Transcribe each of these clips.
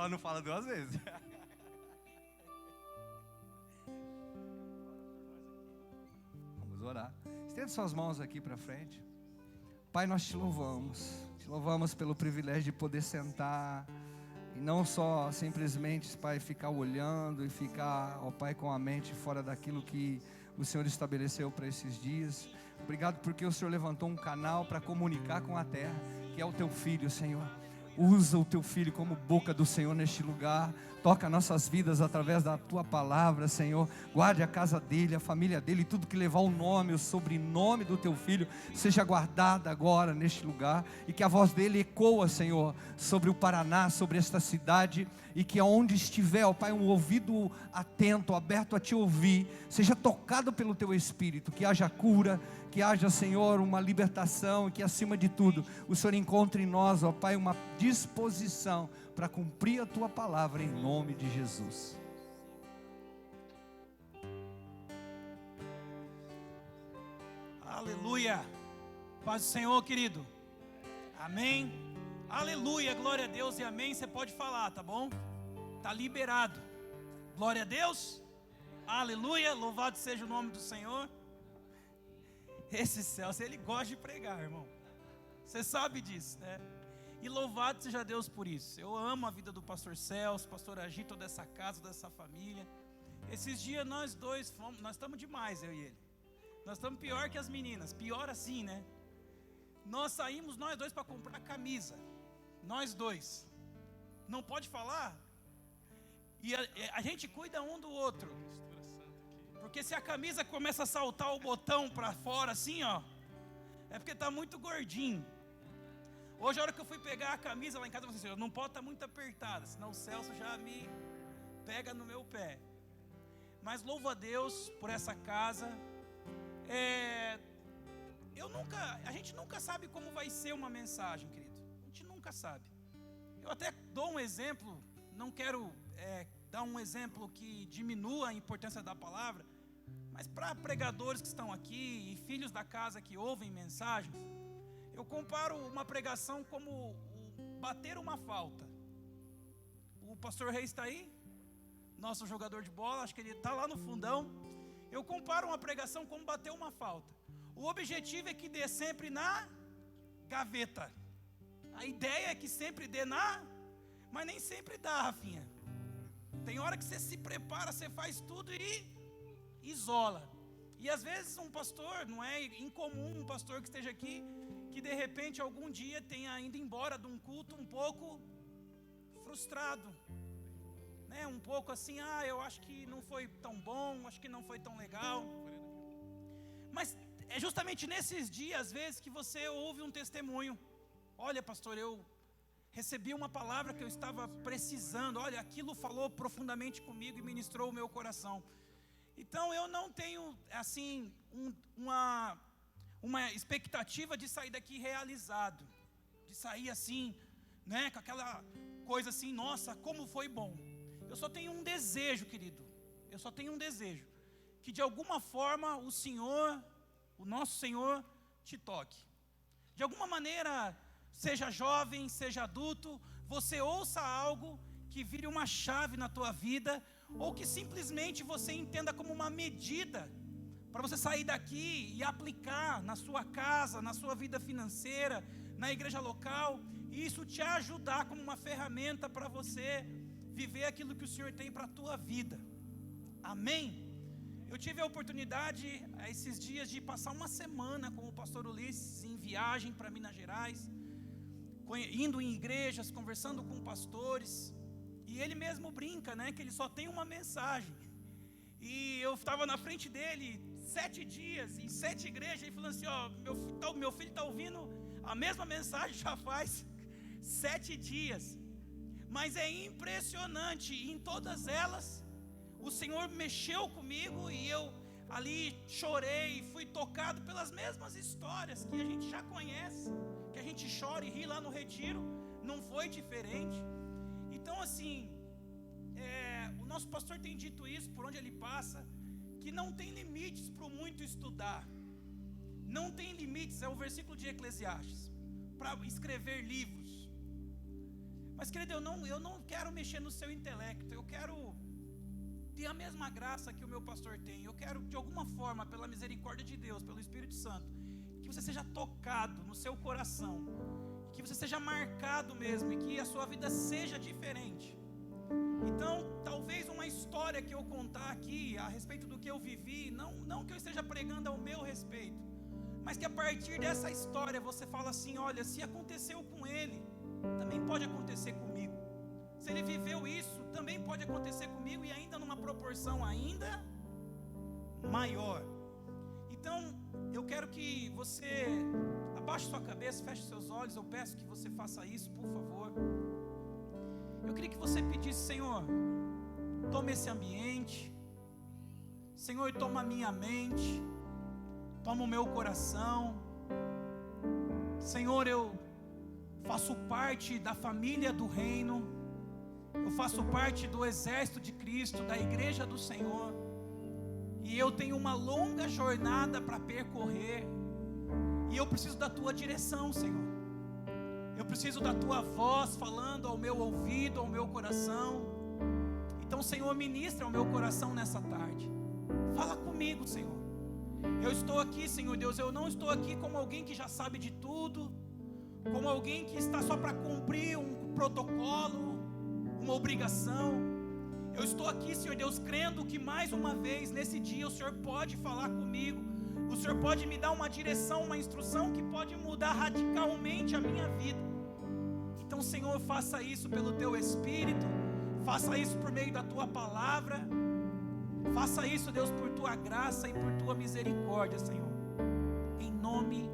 Ela não fala duas vezes. Vamos orar. Estenda suas mãos aqui para frente. Pai, nós te louvamos pelo privilégio de poder sentar e não só simplesmente, Pai, ficar olhando e ficar, ó Pai, com a mente fora daquilo que o Senhor estabeleceu para esses dias. Obrigado porque o Senhor levantou um canal para comunicar com a terra, que é o teu Filho, Senhor. Usa o teu Filho como boca do Senhor neste lugar. Toca nossas vidas através da tua palavra, Senhor. Guarde a casa dele, a família dele, tudo que levar o nome, o sobrenome do teu Filho seja guardada agora neste lugar. E que a voz dele ecoa, Senhor, sobre o Paraná, sobre esta cidade. E que aonde estiver, ó Pai, um ouvido atento, aberto a te ouvir, seja tocado pelo teu Espírito. Que haja cura, que haja, Senhor, uma libertação. E que acima de tudo, o Senhor encontre em nós, ó Pai, uma disposição para cumprir a tua palavra em nome de Jesus. Aleluia. Paz do Senhor, querido. Amém. Aleluia, glória a Deus e amém. Você pode falar, tá bom? Tá liberado. Glória a Deus. Aleluia, louvado seja o nome do Senhor. Esse Celso, ele gosta de pregar, irmão. Você sabe disso, né? E louvado seja Deus por isso. Eu amo a vida do pastor Celso, pastor Agi, toda essa casa, toda essa família. Esses dias nós dois fomos, nós estamos demais, eu e ele. Nós estamos pior que as meninas, pior assim, né? Nós saímos nós dois para comprar camisa. Nós dois. Não pode falar? E a gente cuida um do outro. Porque se a camisa começa a saltar o botão para fora assim, ó, é porque está muito gordinho. Hoje, a hora que eu fui pegar a camisa lá em casa, eu falei assim, não pode estar muito apertada, senão o Celso já me pega no meu pé. Mas louvo a Deus por essa casa. A gente nunca sabe como vai ser uma mensagem, querido. A gente nunca sabe. Eu até dou um exemplo, não quero dar um exemplo que diminua a importância da palavra, mas para pregadores que estão aqui e filhos da casa que ouvem mensagens, eu comparo uma pregação como bater uma falta. O pastor Reis está aí, nosso jogador de bola, acho que ele está lá no fundão. Eu comparo uma pregação como bater uma falta. O objetivo é que dê sempre na gaveta. A ideia é que sempre dê mas nem sempre dá, Rafinha. Tem hora que você se prepara, você faz tudo e isola. E às vezes um pastor, não é incomum um pastor que esteja aqui, que de repente algum dia tenha ido embora de um culto um pouco frustrado, né? Um pouco assim, eu acho que não foi tão bom, acho que não foi tão legal. Mas é justamente nesses dias, às vezes, que você ouve um testemunho. Olha, pastor, eu recebi uma palavra que eu estava precisando. Olha, aquilo falou profundamente comigo e ministrou o meu coração. Então eu não tenho assim uma expectativa de sair daqui realizado, de sair assim, né, com aquela coisa assim, nossa, como foi bom. Eu só tenho um desejo, querido. Eu só tenho um desejo, que de alguma forma o Senhor, o nosso Senhor, te toque. De alguma maneira, seja jovem, seja adulto, você ouça algo que vire uma chave na tua vida, ou que simplesmente você entenda como uma medida para você sair daqui e aplicar na sua casa, na sua vida financeira, na igreja local, e isso te ajudar como uma ferramenta para você viver aquilo que o Senhor tem para a tua vida. Amém? Eu tive a oportunidade esses dias de passar uma semana com o pastor Ulisses em viagem para Minas Gerais, indo em igrejas, conversando com pastores. E ele mesmo brinca, né, que ele só tem uma mensagem. E eu estava na frente dele 7 dias, em 7 igrejas, e falando assim, meu filho está ouvindo a mesma mensagem já faz 7 dias. Mas é impressionante, em todas elas, o Senhor mexeu comigo e eu ali chorei, fui tocado pelas mesmas histórias que a gente já conhece, que a gente chora e ri lá no retiro, não foi diferente. Então assim, o nosso pastor tem dito isso por onde ele passa, que não tem limites para o muito estudar, não tem limites, é o versículo de Eclesiastes, para escrever livros. Mas, querido, eu não quero mexer no seu intelecto. Eu quero ter a mesma graça que o meu pastor tem. Eu quero, de alguma forma, pela misericórdia de Deus, pelo Espírito Santo, que você seja tocado no seu coração, que você seja marcado mesmo, e que a sua vida seja diferente. Então, talvez uma história que eu contar aqui a respeito do que eu vivi, não que eu esteja pregando ao meu respeito, mas que a partir dessa história você fala assim: olha, se aconteceu com ele, também pode acontecer comigo. Se ele viveu isso, também pode acontecer comigo, e ainda numa proporção ainda maior. Então, eu quero que você abaixe sua cabeça, feche seus olhos. Eu peço que você faça isso, por favor. Eu queria que você pedisse: Senhor, toma esse ambiente. Senhor, toma a minha mente, toma o meu coração. Senhor, eu faço parte da família do reino, eu faço parte do exército de Cristo, da igreja do Senhor, e eu tenho uma longa jornada para percorrer, e eu preciso da tua direção, Senhor. Eu preciso da tua voz falando ao meu ouvido, ao meu coração. Então, Senhor, ministra ao meu coração nessa tarde. Fala comigo, Senhor. Eu estou aqui, Senhor Deus, eu não estou aqui como alguém que já sabe de tudo, como alguém que está só para cumprir um protocolo, uma obrigação. Eu estou aqui, Senhor Deus, crendo que mais uma vez nesse dia o Senhor pode falar comigo, o Senhor pode me dar uma direção, uma instrução que pode mudar radicalmente a minha vida. Então, Senhor, faça isso pelo Teu Espírito, faça isso por meio da Tua Palavra, faça isso, Deus, por Tua graça e por Tua misericórdia, Senhor, em nome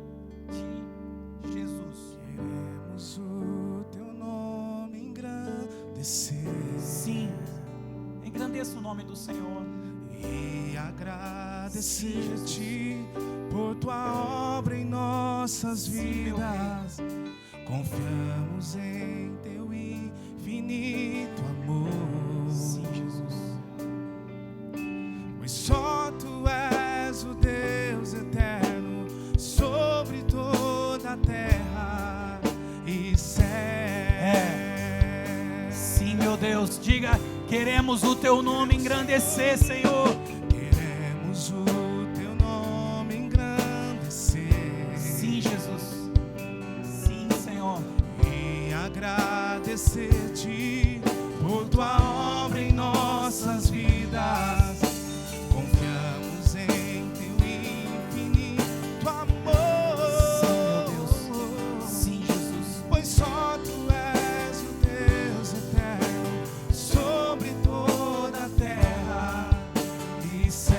de Jesus. Queremos o Teu nome engrandecer. Sim, engrandeça o nome do Senhor E agradecer-te por Tua obra em nossas vidas. Confiamos em Teu infinito amor. Sim, Jesus. Pois só Tu és o Deus eterno sobre toda a terra e céu. Sim, meu Deus, diga: queremos o Teu nome engrandecer, Senhor. Queremos o Teu nome engrandecer. Sim, Jesus. Sim, Senhor. E agradecer-te por Tua obra em nossas vidas. Confiamos em Teu infinito amor. Sim, meu Deus. Sim, Jesus. Pois só Tu és o Deus eterno sobre toda a terra e céu.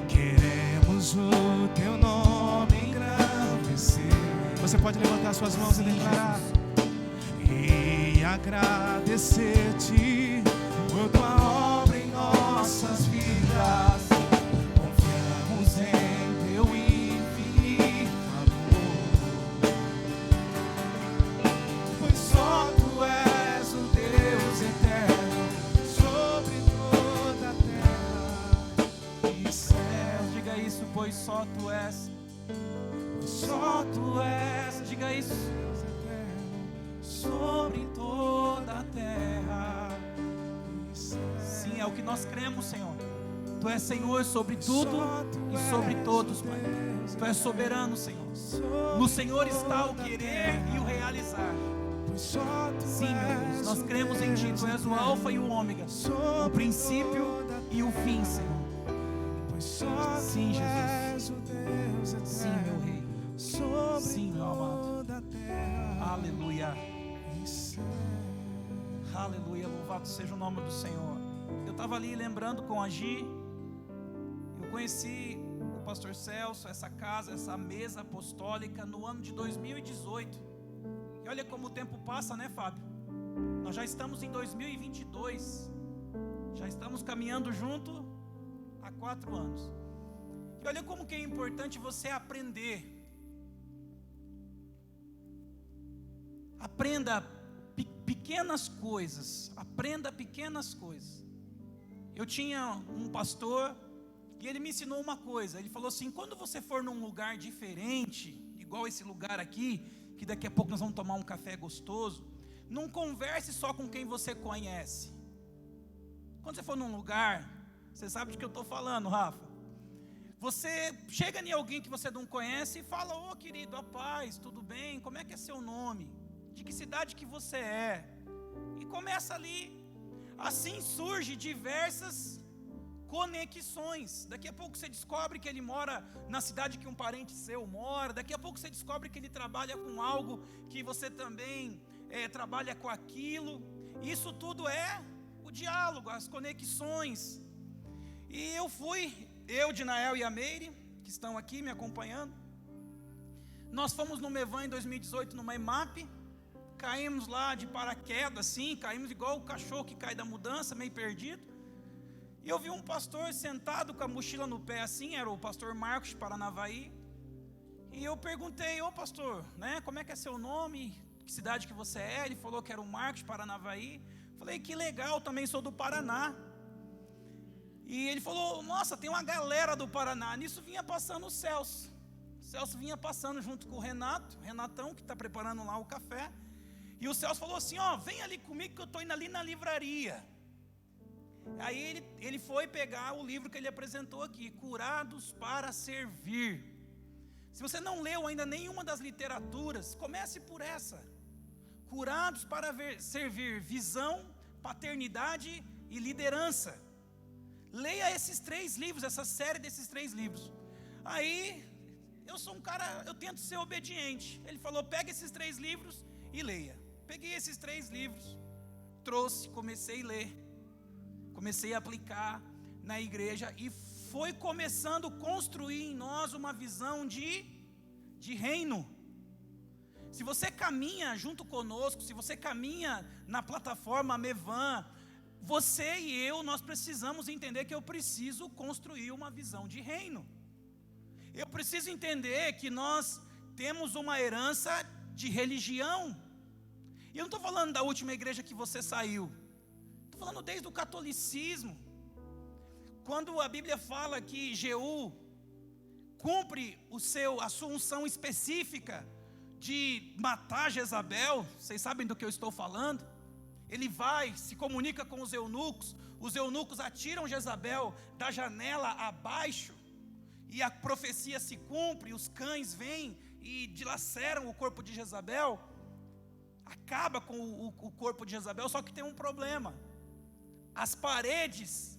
Queremos o Teu nome engrandecer. Você pode levantar suas mãos e declarar: e agradecer-te por Tua obra em nossas vidas. Confiamos em Teu infinito amor. Pois só Tu és o Deus eterno sobre toda a terra e céu. Diga isso: pois só Tu és. Só Tu és, Diga isso: Deus eterno sobre toda a terra. e céu. Sim, é o que nós cremos, Senhor. Tu és Senhor sobre tudo e sobre todos, Pai. Tu és soberano, Senhor. No Senhor está o querer e o realizar. Sim, meu Deus, nós cremos em Ti. Tu és o Alfa e o Ômega, o princípio e o fim, Senhor. Sim, Jesus. Sim, meu Rei. Sim, meu amado. Aleluia. Aleluia, louvado seja o nome do Senhor. Eu estava ali lembrando com a Gi. Eu conheci o pastor Celso, essa casa, essa mesa apostólica no ano de 2018. E olha como o tempo passa, né, Fábio? Nós já estamos em 2022. Já estamos caminhando junto há 4 anos. E olha como que é importante você aprender. Aprenda pequenas coisas. Aprenda pequenas coisas. Eu tinha um pastor E ele me ensinou uma coisa, ele falou assim: quando você for num lugar diferente, igual esse lugar aqui, que daqui a pouco nós vamos tomar um café gostoso, não converse só com quem você conhece. Quando você for num lugar, você sabe de que eu estou falando, Rafa. Você chega em alguém que você não conhece e fala: ô querido, a paz, tudo bem? Como é que é seu nome? De que cidade que você é? E começa ali. Assim surge diversas conexões. Daqui a pouco você descobre que ele mora na cidade que um parente seu mora. Daqui a pouco você descobre que ele trabalha com algo que você também trabalha com aquilo. Isso tudo é o diálogo, as conexões. E eu, Dinael e a Meire, que estão aqui me acompanhando, nós fomos no Mevan em 2018, numa EMAP, caímos lá de paraquedas, assim, caímos igual o cachorro que cai da mudança, meio perdido, e eu vi um pastor sentado com a mochila no pé assim, era o pastor Marcos de Paranavaí, e eu perguntei: ô pastor, né, como é que é seu nome, que cidade que você é? Ele falou que era o Marcos de Paranavaí. Falei: que legal, também sou do Paraná. E ele falou: nossa, tem uma galera do Paraná. Nisso vinha passando o Celso. O Celso vinha passando junto com o Renatão, que está preparando lá o café. E o Celso falou assim: ó, vem ali comigo que eu estou indo ali na livraria. Aí ele foi pegar o livro que ele apresentou aqui, Curados para Servir. Se você não leu ainda nenhuma das literaturas, comece por essa. Curados para Servir, visão, paternidade e liderança. Leia esses 3 livros, essa série desses 3 livros. Aí, eu sou um cara, eu tento ser obediente. Ele falou: pega esses 3 livros e leia. Peguei esses 3 livros, trouxe, comecei a ler, comecei a aplicar na igreja, e foi começando a construir em nós uma visão de reino. Se você caminha junto conosco, se você caminha na plataforma Mevan, você e eu, nós precisamos entender que eu preciso construir uma visão de reino. Eu preciso entender que nós temos uma herança de religião. E eu não estou falando da última igreja que você saiu. Estou falando desde o catolicismo. Quando a Bíblia fala que Jeú cumpre a sua unção específica de matar Jezabel, vocês sabem do que eu estou falando? Ele vai, se comunica com os eunucos atiram Jezabel da janela abaixo, e a profecia se cumpre, os cães vêm e dilaceram o corpo de Jezabel, acaba com o corpo de Jezabel, só que tem um problema: as paredes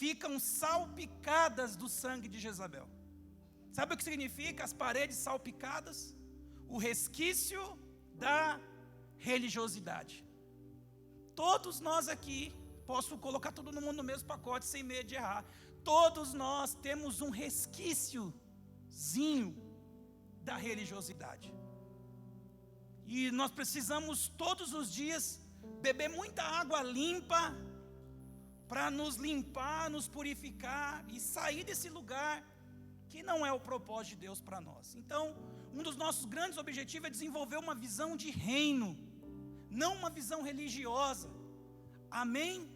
ficam salpicadas do sangue de Jezabel. Sabe o que significa as paredes salpicadas? O resquício da religiosidade. Todos nós aqui, posso colocar todo mundo no mesmo pacote sem medo de errar, todos nós temos um resquíciozinho da religiosidade. E nós precisamos todos os dias beber muita água limpa para nos limpar, nos purificar e sair desse lugar que não é o propósito de Deus para nós. Então, um dos nossos grandes objetivos é desenvolver uma visão de reino, não uma visão religiosa. Amém?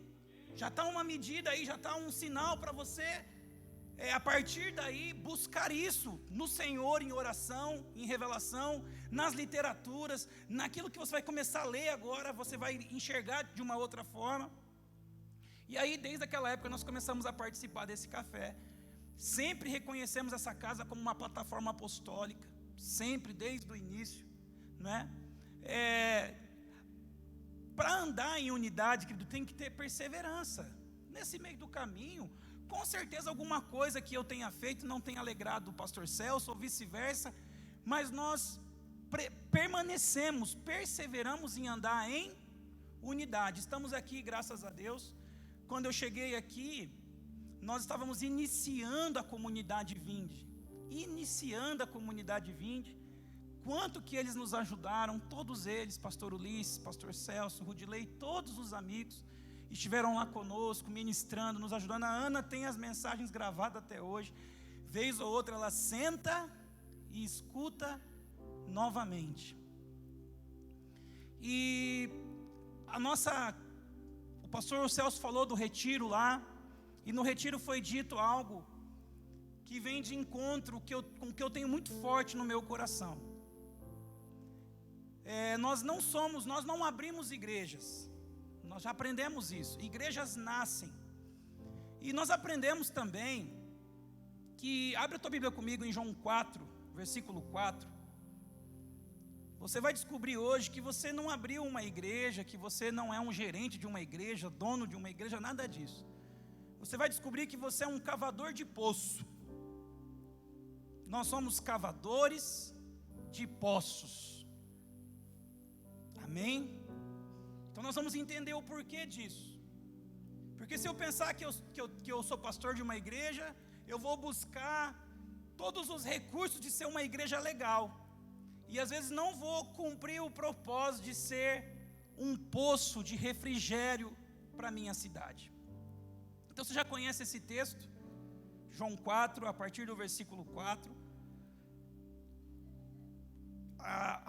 Já está uma medida aí, já está um sinal para você, a partir daí, buscar isso no Senhor, em oração, em revelação, nas literaturas, naquilo que você vai começar a ler agora, você vai enxergar de uma outra forma. E aí, desde aquela época, nós começamos a participar desse café. Sempre reconhecemos essa casa como uma plataforma apostólica, sempre, desde o início, né? Para andar em unidade, querido, tem que ter perseverança. Nesse meio do caminho, com certeza alguma coisa que eu tenha feito não tenha alegrado o pastor Celso, ou vice-versa, mas nós perseveramos em andar em unidade. Estamos aqui, graças a Deus. Quando eu cheguei aqui, nós estávamos iniciando a comunidade Vinde. Quanto que eles nos ajudaram, todos eles, pastor Ulisses, pastor Celso, Rudilei, todos os amigos, estiveram lá conosco, ministrando, nos ajudando. A Ana tem as mensagens gravadas até hoje. Vez ou outra ela senta e escuta novamente. E o pastor Celso falou do retiro lá, e no retiro foi dito algo que vem de encontro com o que eu tenho muito forte no meu coração. Nós não abrimos igrejas. Nós já aprendemos isso. Igrejas nascem. E nós aprendemos também que, abre a tua Bíblia comigo em João 4, versículo 4. Você vai descobrir hoje que você não abriu uma igreja, que você não é um gerente de uma igreja, dono de uma igreja, nada disso. Você vai descobrir que você é um cavador de poço. Nós somos cavadores de poços. Amém? Então nós vamos entender o porquê disso. Porque se eu pensar que eu sou pastor de uma igreja, eu vou buscar todos os recursos de ser uma igreja legal. E às vezes não vou cumprir o propósito de ser um poço de refrigério para a minha cidade. Então você já conhece esse texto? João 4, a partir do versículo 4.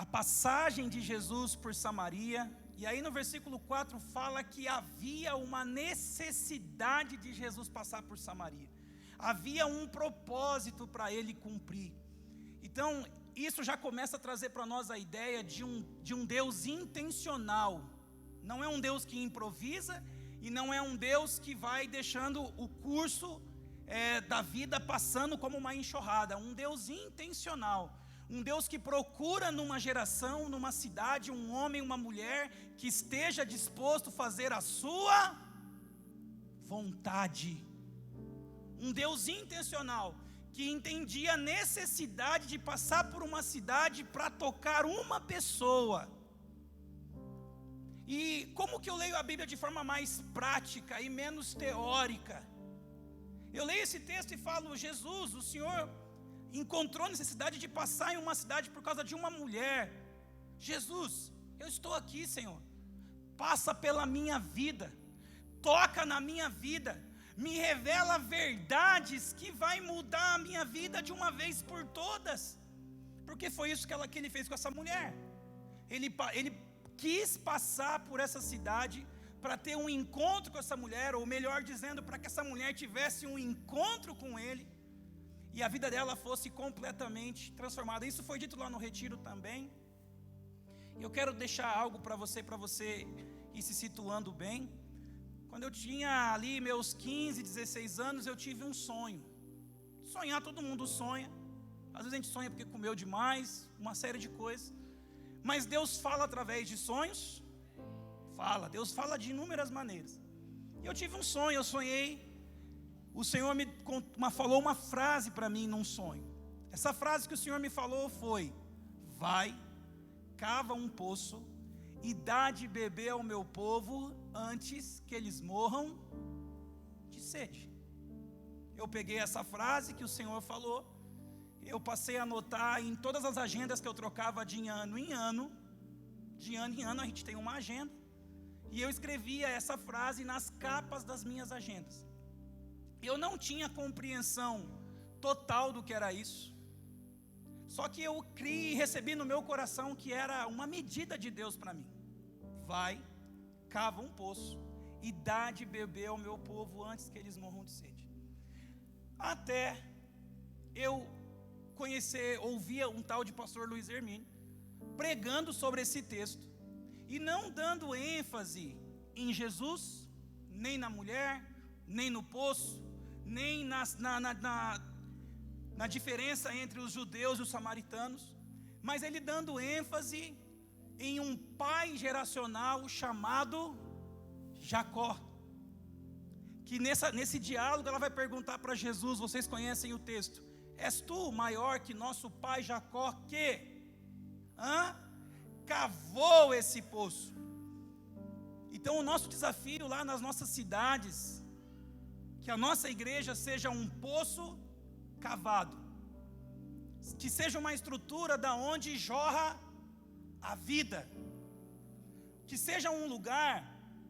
A passagem de Jesus por Samaria. E aí no versículo 4 fala que havia uma necessidade de Jesus passar por Samaria. Havia um propósito para ele cumprir. Então isso já começa a trazer para nós a ideia de um Deus intencional. Não é um Deus que improvisa e não é um Deus que vai deixando o curso da vida passando como uma enxurrada. Um Deus intencional. Um Deus que procura numa geração, numa cidade, um homem, uma mulher que esteja disposto a fazer a sua vontade. Um Deus intencional, que entendia a necessidade de passar por uma cidade para tocar uma pessoa. E como que eu leio a Bíblia de forma mais prática e menos teórica? Eu leio esse texto e falo: Jesus, o Senhor encontrou necessidade de passar em uma cidade por causa de uma mulher. Jesus, eu estou aqui, Senhor. Passa pela minha vida, toca na minha vida, me revela verdades que vai mudar a minha vida de uma vez por todas. Porque foi isso que ele fez com essa mulher. Ele quis passar por essa cidade para ter um encontro com essa mulher, ou melhor dizendo, para que essa mulher tivesse um encontro com ele e a vida dela fosse completamente transformada. Isso foi dito lá no retiro também. Eu quero deixar algo para você ir se situando bem. Quando eu tinha ali meus 15, 16 anos, eu tive um sonho. Sonhar, todo mundo sonha. Às vezes a gente sonha porque comeu demais, uma série de coisas. Mas Deus fala através de sonhos. Deus fala de inúmeras maneiras. Eu tive um sonho, eu sonhei. O Senhor falou uma frase para mim num sonho. Essa frase que o Senhor me falou foi: vai, cava um poço e dá de beber ao meu povo antes que eles morram de sede. Eu peguei essa frase que o Senhor falou, eu passei a anotar em todas as agendas que eu trocava de ano em ano. De ano em ano a gente tem uma agenda. E eu escrevia essa frase nas capas das minhas agendas. Eu não tinha compreensão total do que era isso. Só que eu criei e recebi no meu coração que era uma medida de Deus para mim. Vai, cava um poço e dá de beber ao meu povo antes que eles morram de sede. Até eu ouvia um tal de pastor Luiz Hermínio pregando sobre esse texto e não dando ênfase em Jesus, nem na mulher, nem no poço, nem na diferença entre os judeus e os samaritanos, mas ele dando ênfase em um pai geracional chamado Jacó, que nesse diálogo ela vai perguntar para Jesus, vocês conhecem o texto: és tu maior que nosso pai Jacó que cavou esse poço? Então o nosso desafio lá nas nossas cidades, que a nossa igreja seja um poço cavado, que seja uma estrutura da onde jorra a vida, que seja um lugar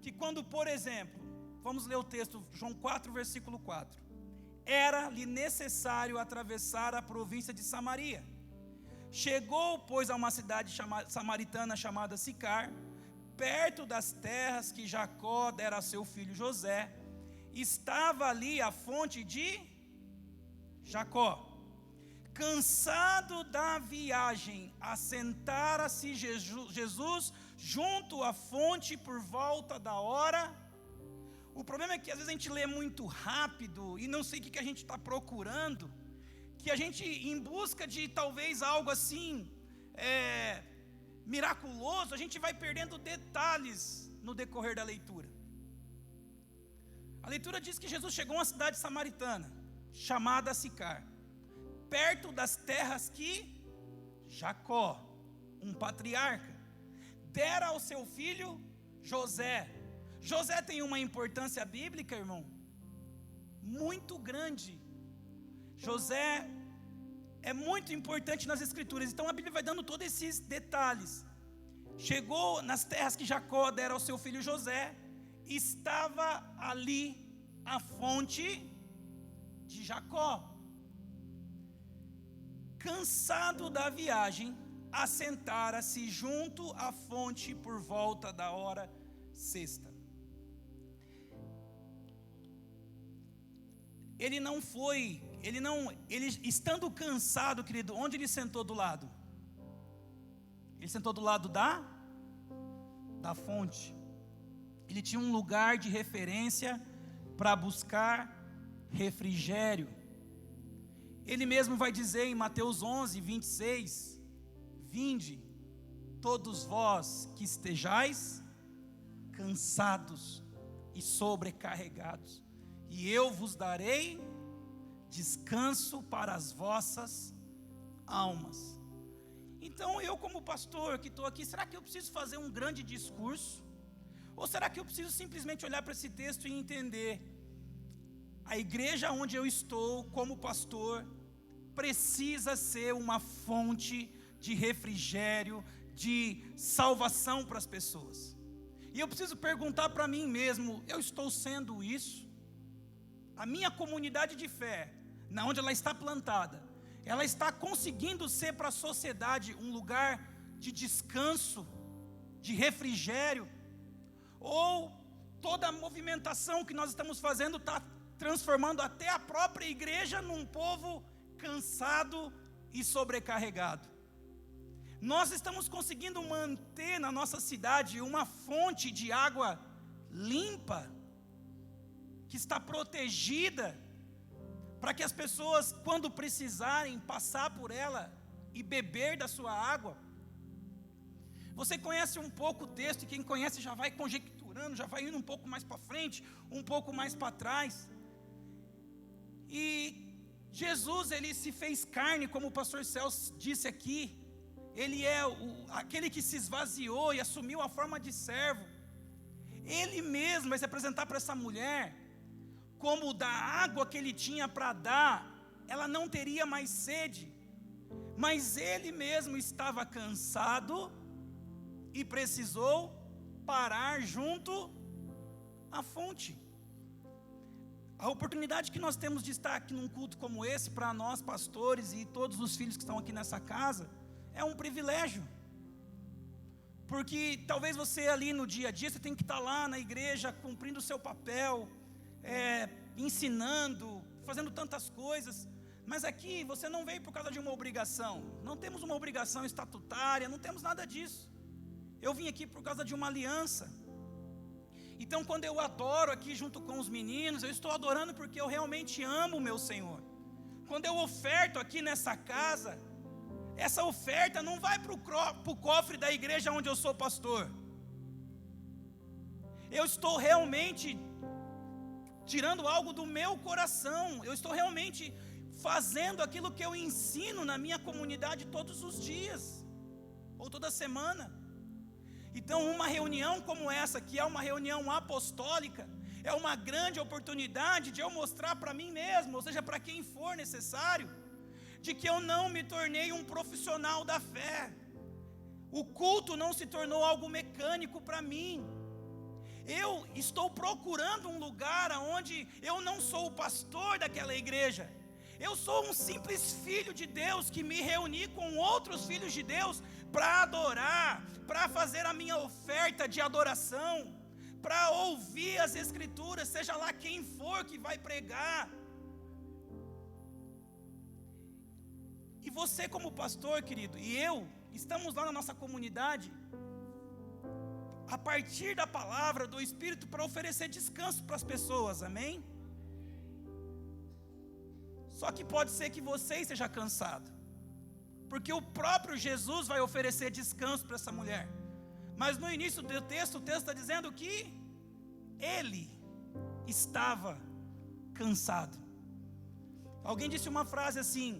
que quando, por exemplo, vamos ler o texto, João 4, versículo 4, era-lhe necessário atravessar a província de Samaria. Chegou, pois, a uma cidade samaritana chamada Sicar, perto das terras que Jacó dera a seu filho José. Estava ali a fonte de Jacó, cansado da viagem, assentara-se Jesus junto à fonte por volta da hora. O problema é que às vezes a gente lê muito rápido e não sei o que a gente está procurando, que a gente, em busca de talvez algo assim, miraculoso, a gente vai perdendo detalhes no decorrer da leitura. A leitura diz que Jesus chegou a uma cidade samaritana, chamada Sicar, perto das terras que Jacó, um patriarca, dera ao seu filho José. José tem uma importância bíblica, irmão, muito grande. José é muito importante nas escrituras, então a Bíblia vai dando todos esses detalhes. Chegou nas terras que Jacó dera ao seu filho José, estava ali a fonte de Jacó. Cansado da viagem, assentara-se junto à fonte por volta da hora sexta. Ele estando cansado, querido, onde ele sentou do lado? Ele sentou do lado da fonte. Ele tinha um lugar de referência para buscar refrigério. Ele mesmo vai dizer em Mateus 11, 26, vinde, todos vós que estejais cansados e sobrecarregados, e eu vos darei descanso para as vossas almas. Então eu, como pastor que estou aqui, será que eu preciso fazer um grande discurso? Ou será que eu preciso simplesmente olhar para esse texto e entender? A igreja onde eu estou, como pastor, precisa ser uma fonte de refrigério, de salvação para as pessoas. E eu preciso perguntar para mim mesmo, eu estou sendo isso? A minha comunidade de fé, na onde ela está plantada, ela está conseguindo ser para a sociedade um lugar de descanso, de refrigério? Ou toda a movimentação que nós estamos fazendo está transformando até a própria igreja num povo cansado e sobrecarregado? Nós estamos conseguindo manter na nossa cidade uma fonte de água limpa, que está protegida, para que as pessoas, quando precisarem, passar por ela e beber da sua água? Você conhece um pouco o texto, e quem conhece já vai conjecturando, já vai indo um pouco mais para frente, um pouco mais para trás. E Jesus, ele se fez carne, como o pastor Celso disse aqui. Ele é aquele que se esvaziou e assumiu a forma de servo. Ele mesmo vai se apresentar para essa mulher, como da água que ele tinha para dar, ela não teria mais sede. Mas ele mesmo estava cansado e precisou parar junto à fonte. A oportunidade que nós temos de estar aqui num culto como esse, para nós pastores e todos os filhos que estão aqui nessa casa, é um privilégio. Porque talvez você ali no dia a dia, você tem que estar lá na igreja, cumprindo o seu papel, ensinando, fazendo tantas coisas. Mas aqui você não veio por causa de uma obrigação. Não temos uma obrigação estatutária, não temos nada disso. Eu vim aqui por causa de uma aliança. Então quando eu adoro aqui junto com os meninos, eu estou adorando porque eu realmente amo o meu Senhor. Quando eu oferto aqui nessa casa, essa oferta não vai para o cofre da igreja onde eu sou pastor. Eu estou realmente tirando algo do meu coração. Eu estou realmente fazendo aquilo que eu ensino na minha comunidade todos os dias, ou toda semana. Então uma reunião como essa, que é uma reunião apostólica, é uma grande oportunidade de eu mostrar para mim mesmo, ou seja, para quem for necessário, de que eu não me tornei um profissional da fé. O culto não se tornou algo mecânico para mim. Eu estou procurando um lugar onde eu não sou o pastor daquela igreja. Eu sou um simples filho de Deus que me reuni com outros filhos de Deus para adorar, para fazer a minha oferta de adoração, para ouvir as escrituras, seja lá quem for que vai pregar. E você como pastor, querido, e eu, estamos lá na nossa comunidade, a partir da palavra do Espírito, para oferecer descanso para as pessoas, amém? Só que pode ser que você esteja cansado, porque o próprio Jesus vai oferecer descanso para essa mulher. Mas no início do texto, o texto está dizendo que ele estava cansado. Alguém disse uma frase assim: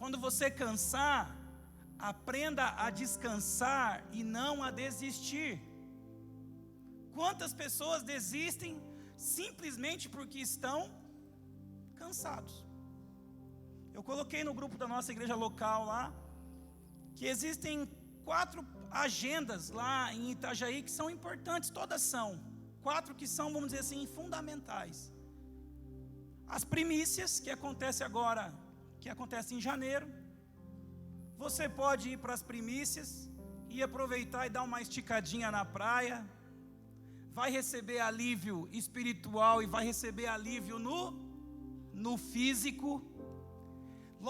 quando você cansar, aprenda a descansar e não a desistir. Quantas pessoas desistem simplesmente porque estão cansados? Eu coloquei no grupo da nossa igreja local lá, que existem 4 agendas lá em Itajaí que são importantes, todas são. 4 que são, vamos dizer assim, fundamentais. As primícias, que acontece agora, que acontece em janeiro. Você pode ir para as primícias e aproveitar e dar uma esticadinha na praia. Vai receber alívio espiritual e vai receber alívio no físico.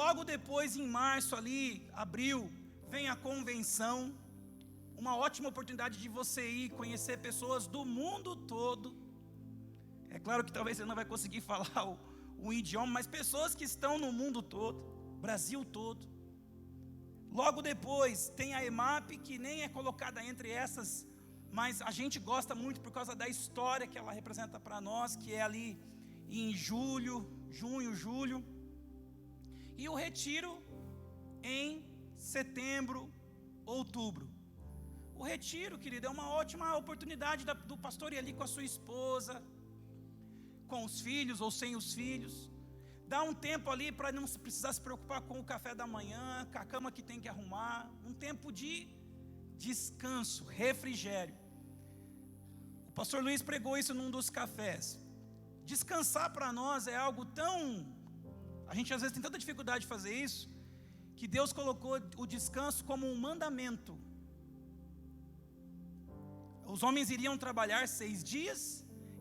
Logo depois, em março ali, abril, vem a convenção. Uma ótima oportunidade de você ir conhecer pessoas do mundo todo. É claro que talvez você não vai conseguir falar o idioma, mas pessoas que estão no mundo todo, Brasil todo. Logo depois tem a EMAP, que nem é colocada entre essas, mas a gente gosta muito por causa da história que ela representa para nós, que é ali em junho, julho. E o retiro em setembro, outubro. O retiro, querido, é uma ótima oportunidade do pastor ir ali com a sua esposa, com os filhos ou sem os filhos. Dá um tempo ali para não precisar se preocupar com o café da manhã, com a cama que tem que arrumar. Um tempo de descanso, refrigério. O pastor Luiz pregou isso num dos cafés. Descansar para nós é algo tão... A gente às vezes tem tanta dificuldade de fazer isso, que Deus colocou o descanso como um mandamento. Os homens iriam trabalhar 6 dias,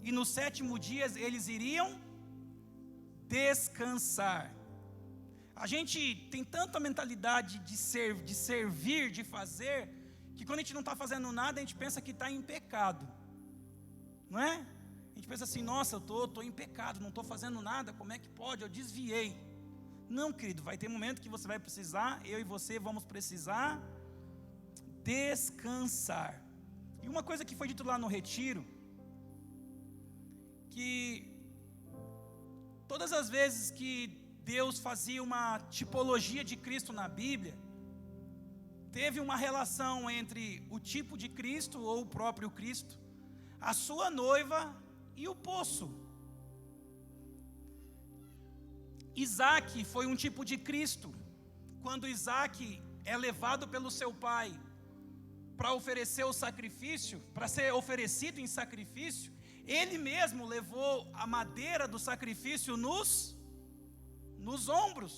e no 7º dia eles iriam descansar. A gente tem tanta mentalidade de servir, de fazer, que quando a gente não está fazendo nada, a gente pensa que está em pecado, não é? A gente pensa assim: nossa, eu estou em pecado, não estou fazendo nada, como é que pode? Eu desviei. Não, querido, vai ter momento que você vai precisar, eu e você vamos precisar descansar. E uma coisa que foi dito lá no retiro, que todas as vezes que Deus fazia uma tipologia de Cristo na Bíblia, teve uma relação entre o tipo de Cristo ou o próprio Cristo, a sua noiva e o poço. Isaac foi um tipo de Cristo. Quando Isaac é levado pelo seu pai para oferecer o sacrifício, para ser oferecido em sacrifício, ele mesmo levou a madeira do sacrifício nos ombros.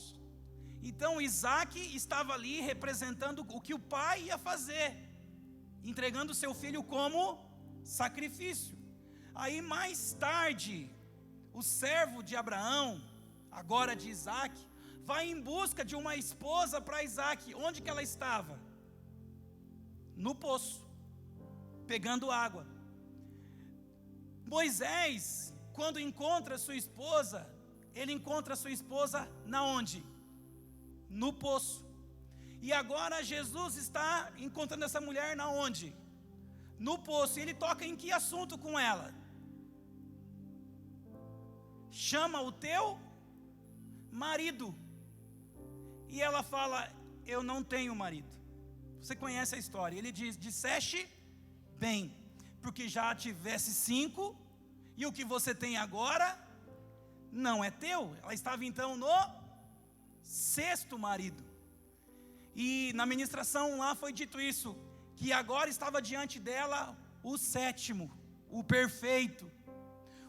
Então Isaac estava ali representando o que o pai ia fazer, entregando seu filho como sacrifício. Aí mais tarde, o servo de Abraão, agora de Isaac, vai em busca de uma esposa para Isaac. Onde que ela estava? No poço, pegando água. Moisés, quando encontra sua esposa, ele encontra sua esposa na onde? No poço. E agora Jesus está encontrando essa mulher na onde? No poço. E ele toca em que assunto com ela? Chama o teu marido. E ela fala: eu não tenho marido. Você conhece a história. Ele diz: disseste bem, porque já tivesse 5, e o que você tem agora não é teu. Ela estava então no 6º marido. E na ministração lá foi dito isso, que agora estava diante dela o 7º, o perfeito,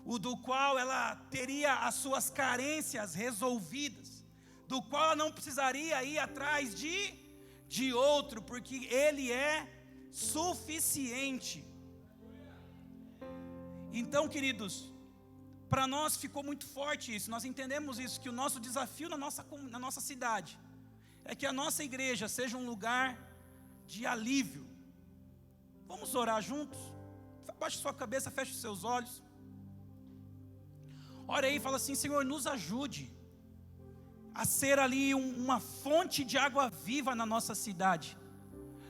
o do qual ela teria as suas carências resolvidas, do qual ela não precisaria ir atrás de outro, porque ele é suficiente. Então, queridos, para nós ficou muito forte isso. Nós entendemos isso, que o nosso desafio na nossa cidade é que a nossa igreja seja um lugar de alívio. Vamos orar juntos? Abaixe sua cabeça, feche os seus olhos. Ora aí e fala assim: Senhor, nos ajude a ser ali uma fonte de água viva na nossa cidade.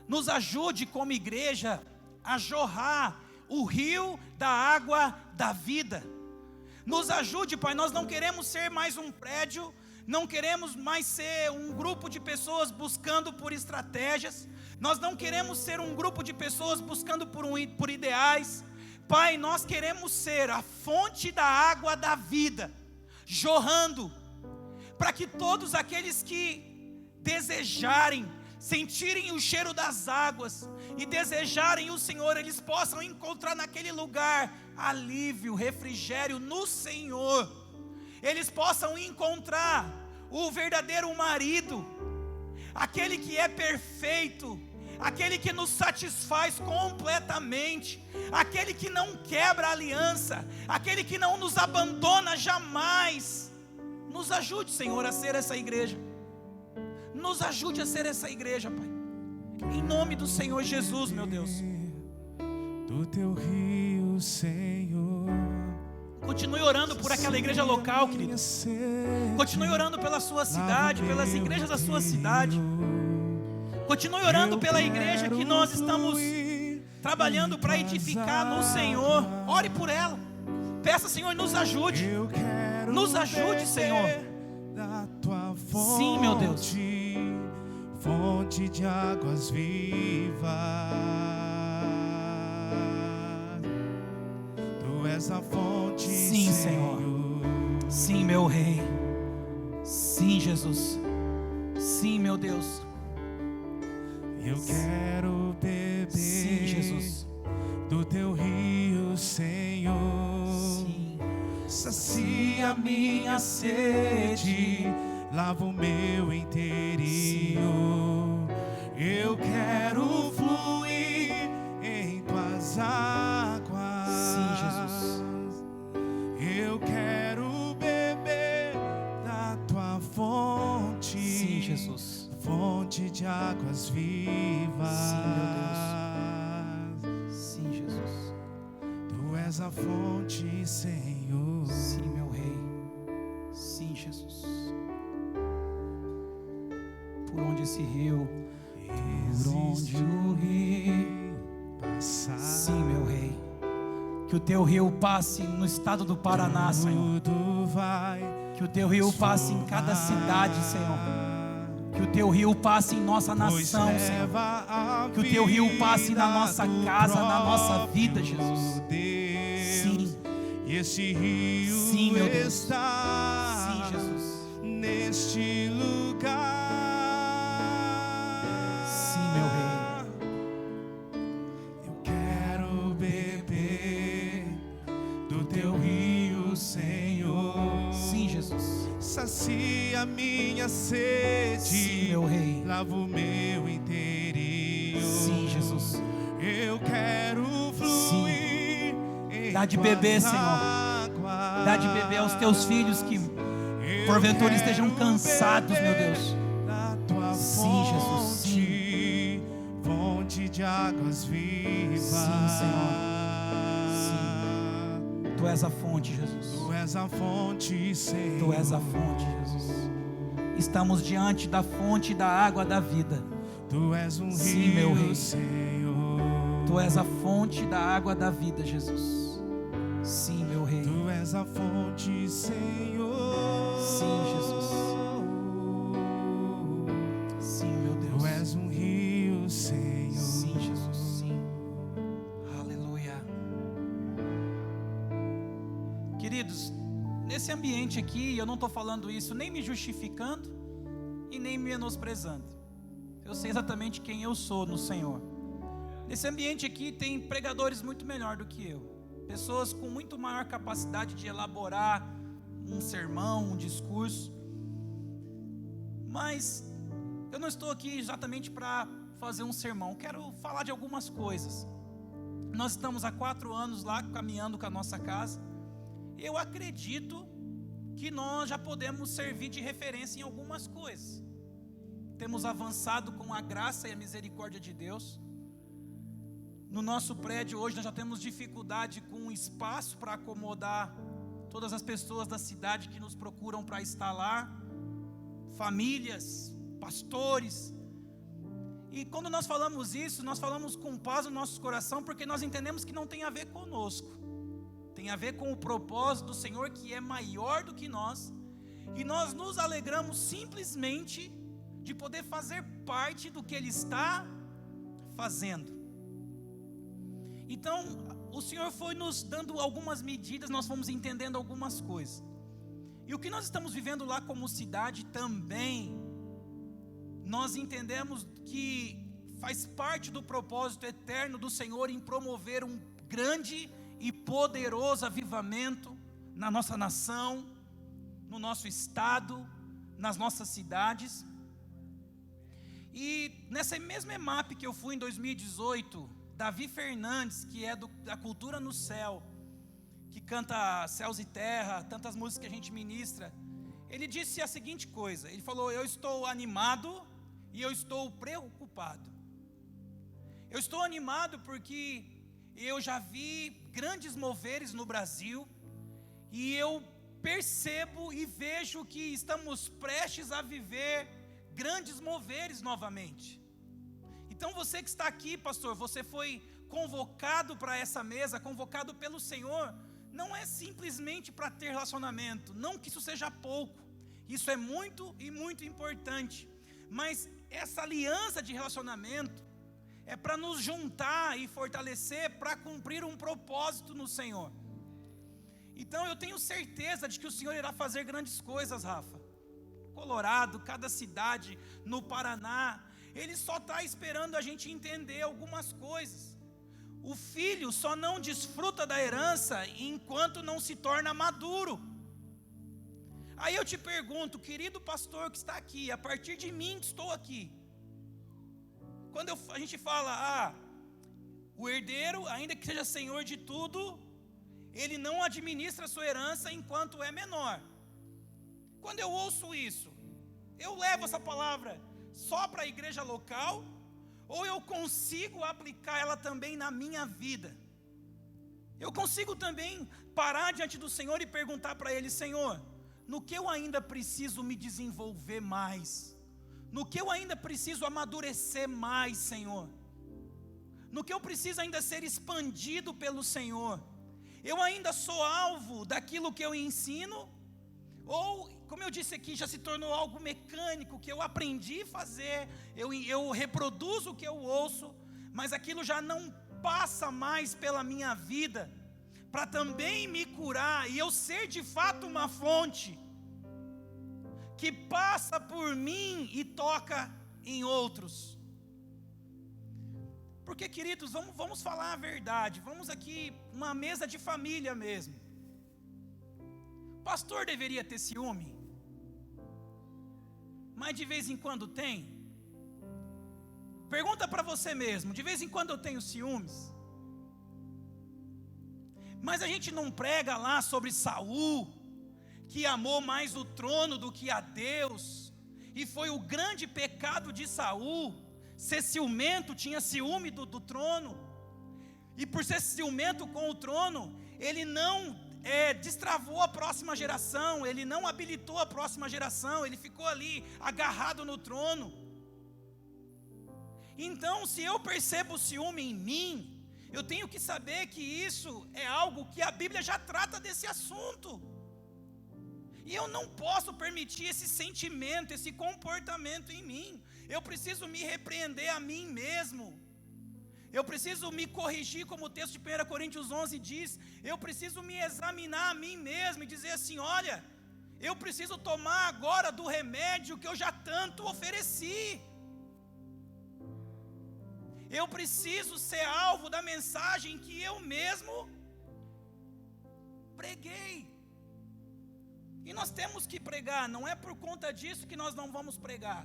Nos ajude como igreja a jorrar o rio da água da vida. Nos ajude, Pai, nós não queremos ser mais um prédio, não queremos mais ser um grupo de pessoas buscando por estratégias, nós não queremos ser um grupo de pessoas buscando por ideais. Pai, nós queremos ser a fonte da água da vida, jorrando, para que todos aqueles que desejarem, sentirem o cheiro das águas e desejarem o Senhor, eles possam encontrar naquele lugar alívio, refrigério no Senhor. Eles possam encontrar o verdadeiro marido, aquele que é perfeito, aquele que nos satisfaz completamente, aquele que não quebra a aliança, aquele que não nos abandona jamais. Nos ajude, Senhor, a ser essa igreja. Nos ajude a ser essa igreja, Pai. Em nome do Senhor Jesus, meu Deus. Do teu rio, Senhor. Continue orando por aquela igreja local, querido. Continue orando pela sua cidade, pelas igrejas da sua cidade. Continue orando pela igreja que nós estamos trabalhando para edificar no Senhor. Ore por ela. Peça, Senhor, nos ajude. Nos ajude, Senhor. Sim, meu Deus. Fonte de águas vivas. Tu és a fonte, sim, Senhor. Sim, meu Rei. Sim, Jesus. Sim, meu Deus. Eu quero beber, sim, Jesus, do teu rio, Senhor. Sim. Sacia minha sede, lava o meu interior. Eu quero fluir em tuas águas. Sim, Jesus. Eu quero beber da tua fonte. Sim, Jesus. Fonte de águas vivas. Sim, meu Deus. Sim, Jesus. Tu és a fonte, Senhor. Sim, meu Rei. Sim, Jesus. Por onde esse rio, por onde o rio passar. Sim, meu Rei. Que o teu rio passe no estado do Paraná, Senhor. Que o teu rio passe em cada cidade, Senhor. Que o teu rio passe em nossa nação, Senhor. Que o teu rio passe na nossa casa, na nossa vida, Jesus. Sim. E esse rio, sim, meu Deus, está, sim, Jesus, neste lugar. Sim, meu Rei. Eu quero beber do teu rio, Senhor. Sim, Jesus. Sacia minha sede. Sim, meu Rei. Lava o meu interior. Sim, Jesus. Eu quero fluir. Sim. Dá de beber, Senhor. Dá de beber aos teus filhos que porventura estejam cansados, meu Deus. Sim, Jesus. Sim. Fonte de águas vivas. Sim, Senhor. Sim. Tu és a fonte, Jesus. Tu és a fonte, Senhor. Tu és a fonte, Jesus. Estamos diante da fonte da água da vida. Tu és um sim, rio, meu Rei. Senhor. Tu és a fonte da água da vida, Jesus. Sim, meu Rei. Tu és a fonte, Senhor. Sim, Jesus. Sim, meu Deus. Tu és um rio, Senhor. Sim, Jesus. Sim. Aleluia. Queridos, nesse ambiente aqui, eu não estou falando isso nem me justificando e nem me menosprezando. Eu sei exatamente quem eu sou no Senhor. Nesse ambiente aqui tem pregadores muito melhor do que eu. Pessoas com muito maior capacidade de elaborar um sermão, um discurso. Mas eu não estou aqui exatamente para fazer um sermão. Quero falar de algumas coisas. Nós estamos há 4 anos lá caminhando com a nossa casa. eu acredito que nós já podemos servir de referência em algumas coisas. Temos avançado com a graça e a misericórdia de Deus. No nosso prédio hoje nós já temos dificuldade com espaço para acomodar todas as pessoas da cidade que nos procuram para estar lá, famílias, pastores. E quando nós falamos isso, nós falamos com paz no nosso coração, porque nós entendemos que não tem a ver conosco, tem a ver com o propósito do Senhor, que é maior do que nós, e nós nos alegramos simplesmente de poder fazer parte do que Ele está fazendo. Então, o Senhor foi nos dando algumas medidas, nós fomos entendendo algumas coisas. E o que nós estamos vivendo lá como cidade também, nós entendemos que faz parte do propósito eterno do Senhor em promover um grande e poderoso avivamento na nossa nação, no nosso estado, nas nossas cidades. E nessa mesma EMAP que eu fui em 2018, Davi Fernandes, que é da Cultura no Céu, que canta Céus e Terra, tantas músicas que a gente ministra, ele disse a seguinte coisa, ele falou: eu estou animado e eu estou preocupado. Eu estou animado porque eu já vi grandes moveres no Brasil, e eu percebo e vejo que estamos prestes a viver grandes moveres novamente. Então você que está aqui, pastor, você foi convocado para essa mesa, convocado pelo Senhor, não é simplesmente para ter relacionamento, não que isso seja pouco, isso é muito e muito importante, mas essa aliança de relacionamento é para nos juntar e fortalecer para cumprir um propósito no Senhor. Então eu tenho certeza de que o Senhor irá fazer grandes coisas, Rafa. Colorado, cada cidade, no Paraná, Ele só está esperando a gente entender algumas coisas. O filho só não desfruta da herança enquanto não se torna maduro. Aí eu te pergunto, querido pastor que está aqui, a partir de mim que estou aqui, quando a gente fala, o herdeiro, ainda que seja senhor de tudo, ele não administra a sua herança enquanto é menor. Quando eu ouço isso, eu levo essa palavra só para a igreja local, ou eu consigo aplicar ela também na minha vida? Eu consigo também parar diante do Senhor e perguntar para Ele: Senhor, no que eu ainda preciso me desenvolver mais? No que eu ainda preciso amadurecer mais, Senhor? No que eu preciso ainda ser expandido pelo Senhor? Eu ainda sou alvo daquilo que eu ensino? Ou, como eu disse aqui, já se tornou algo mecânico, que eu aprendi a fazer, eu reproduzo o que eu ouço, mas aquilo já não passa mais pela minha vida, para também me curar, e eu ser de fato uma fonte, que passa por mim e toca em outros. Porque, queridos, vamos falar a verdade, vamos aqui, uma mesa de família mesmo. Pastor deveria ter ciúme? Mas de vez em quando tem? Pergunta para você mesmo, de vez em quando eu tenho ciúmes? Mas a gente não prega lá sobre Saul, que amou mais o trono do que a Deus, e foi o grande pecado de Saul, ser ciumento, tinha ciúme do trono, e por ser ciumento com o trono, ele não destravou a próxima geração, ele não habilitou a próxima geração, ele ficou ali agarrado no trono. Então, se eu percebo o ciúme em mim, eu tenho que saber que isso é algo que a Bíblia já trata desse assunto, e eu não posso permitir esse sentimento, esse comportamento em mim. Eu preciso me repreender a mim mesmo, eu preciso me corrigir, como o texto de 1 Coríntios 11 diz. Eu preciso me examinar a mim mesmo e dizer assim: olha, eu preciso tomar agora do remédio que eu já tanto ofereci. Eu preciso ser alvo da mensagem que eu mesmo preguei. E nós temos que pregar, não é por conta disso que nós não vamos pregar.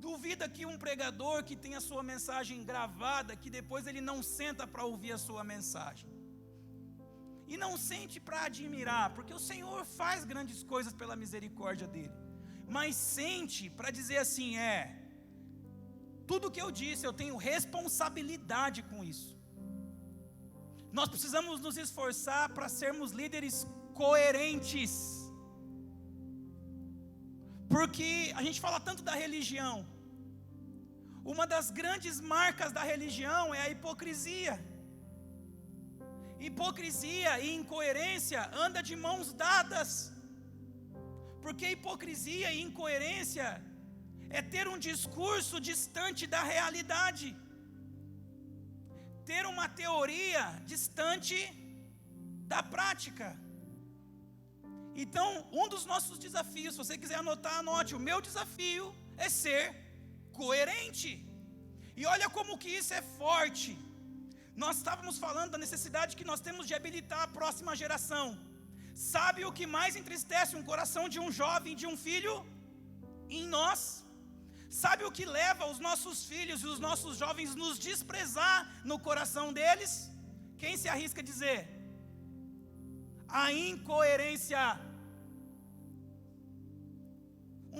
Duvida que um pregador que tem a sua mensagem gravada, que depois ele não senta para ouvir a sua mensagem. E não sente para admirar, porque o Senhor faz grandes coisas pela misericórdia dele. Mas sente para dizer assim, tudo que eu disse, eu tenho responsabilidade com isso. Nós precisamos nos esforçar para sermos líderes coerentes. Porque a gente fala tanto da religião. Uma das grandes marcas da religião é a hipocrisia. Hipocrisia e incoerência andam de mãos dadas. Porque hipocrisia e incoerência é ter um discurso distante da realidade. Ter uma teoria distante da prática. Então, um dos nossos desafios, se você quiser anotar, anote. O meu desafio é ser coerente. E olha como que isso é forte. Nós estávamos falando da necessidade que nós temos de habilitar a próxima geração. Sabe o que mais entristece um coração de um jovem, de um filho? Em nós. Sabe o que leva os nossos filhos e os nossos jovens nos desprezar no coração deles? Quem se arrisca a dizer? A incoerência.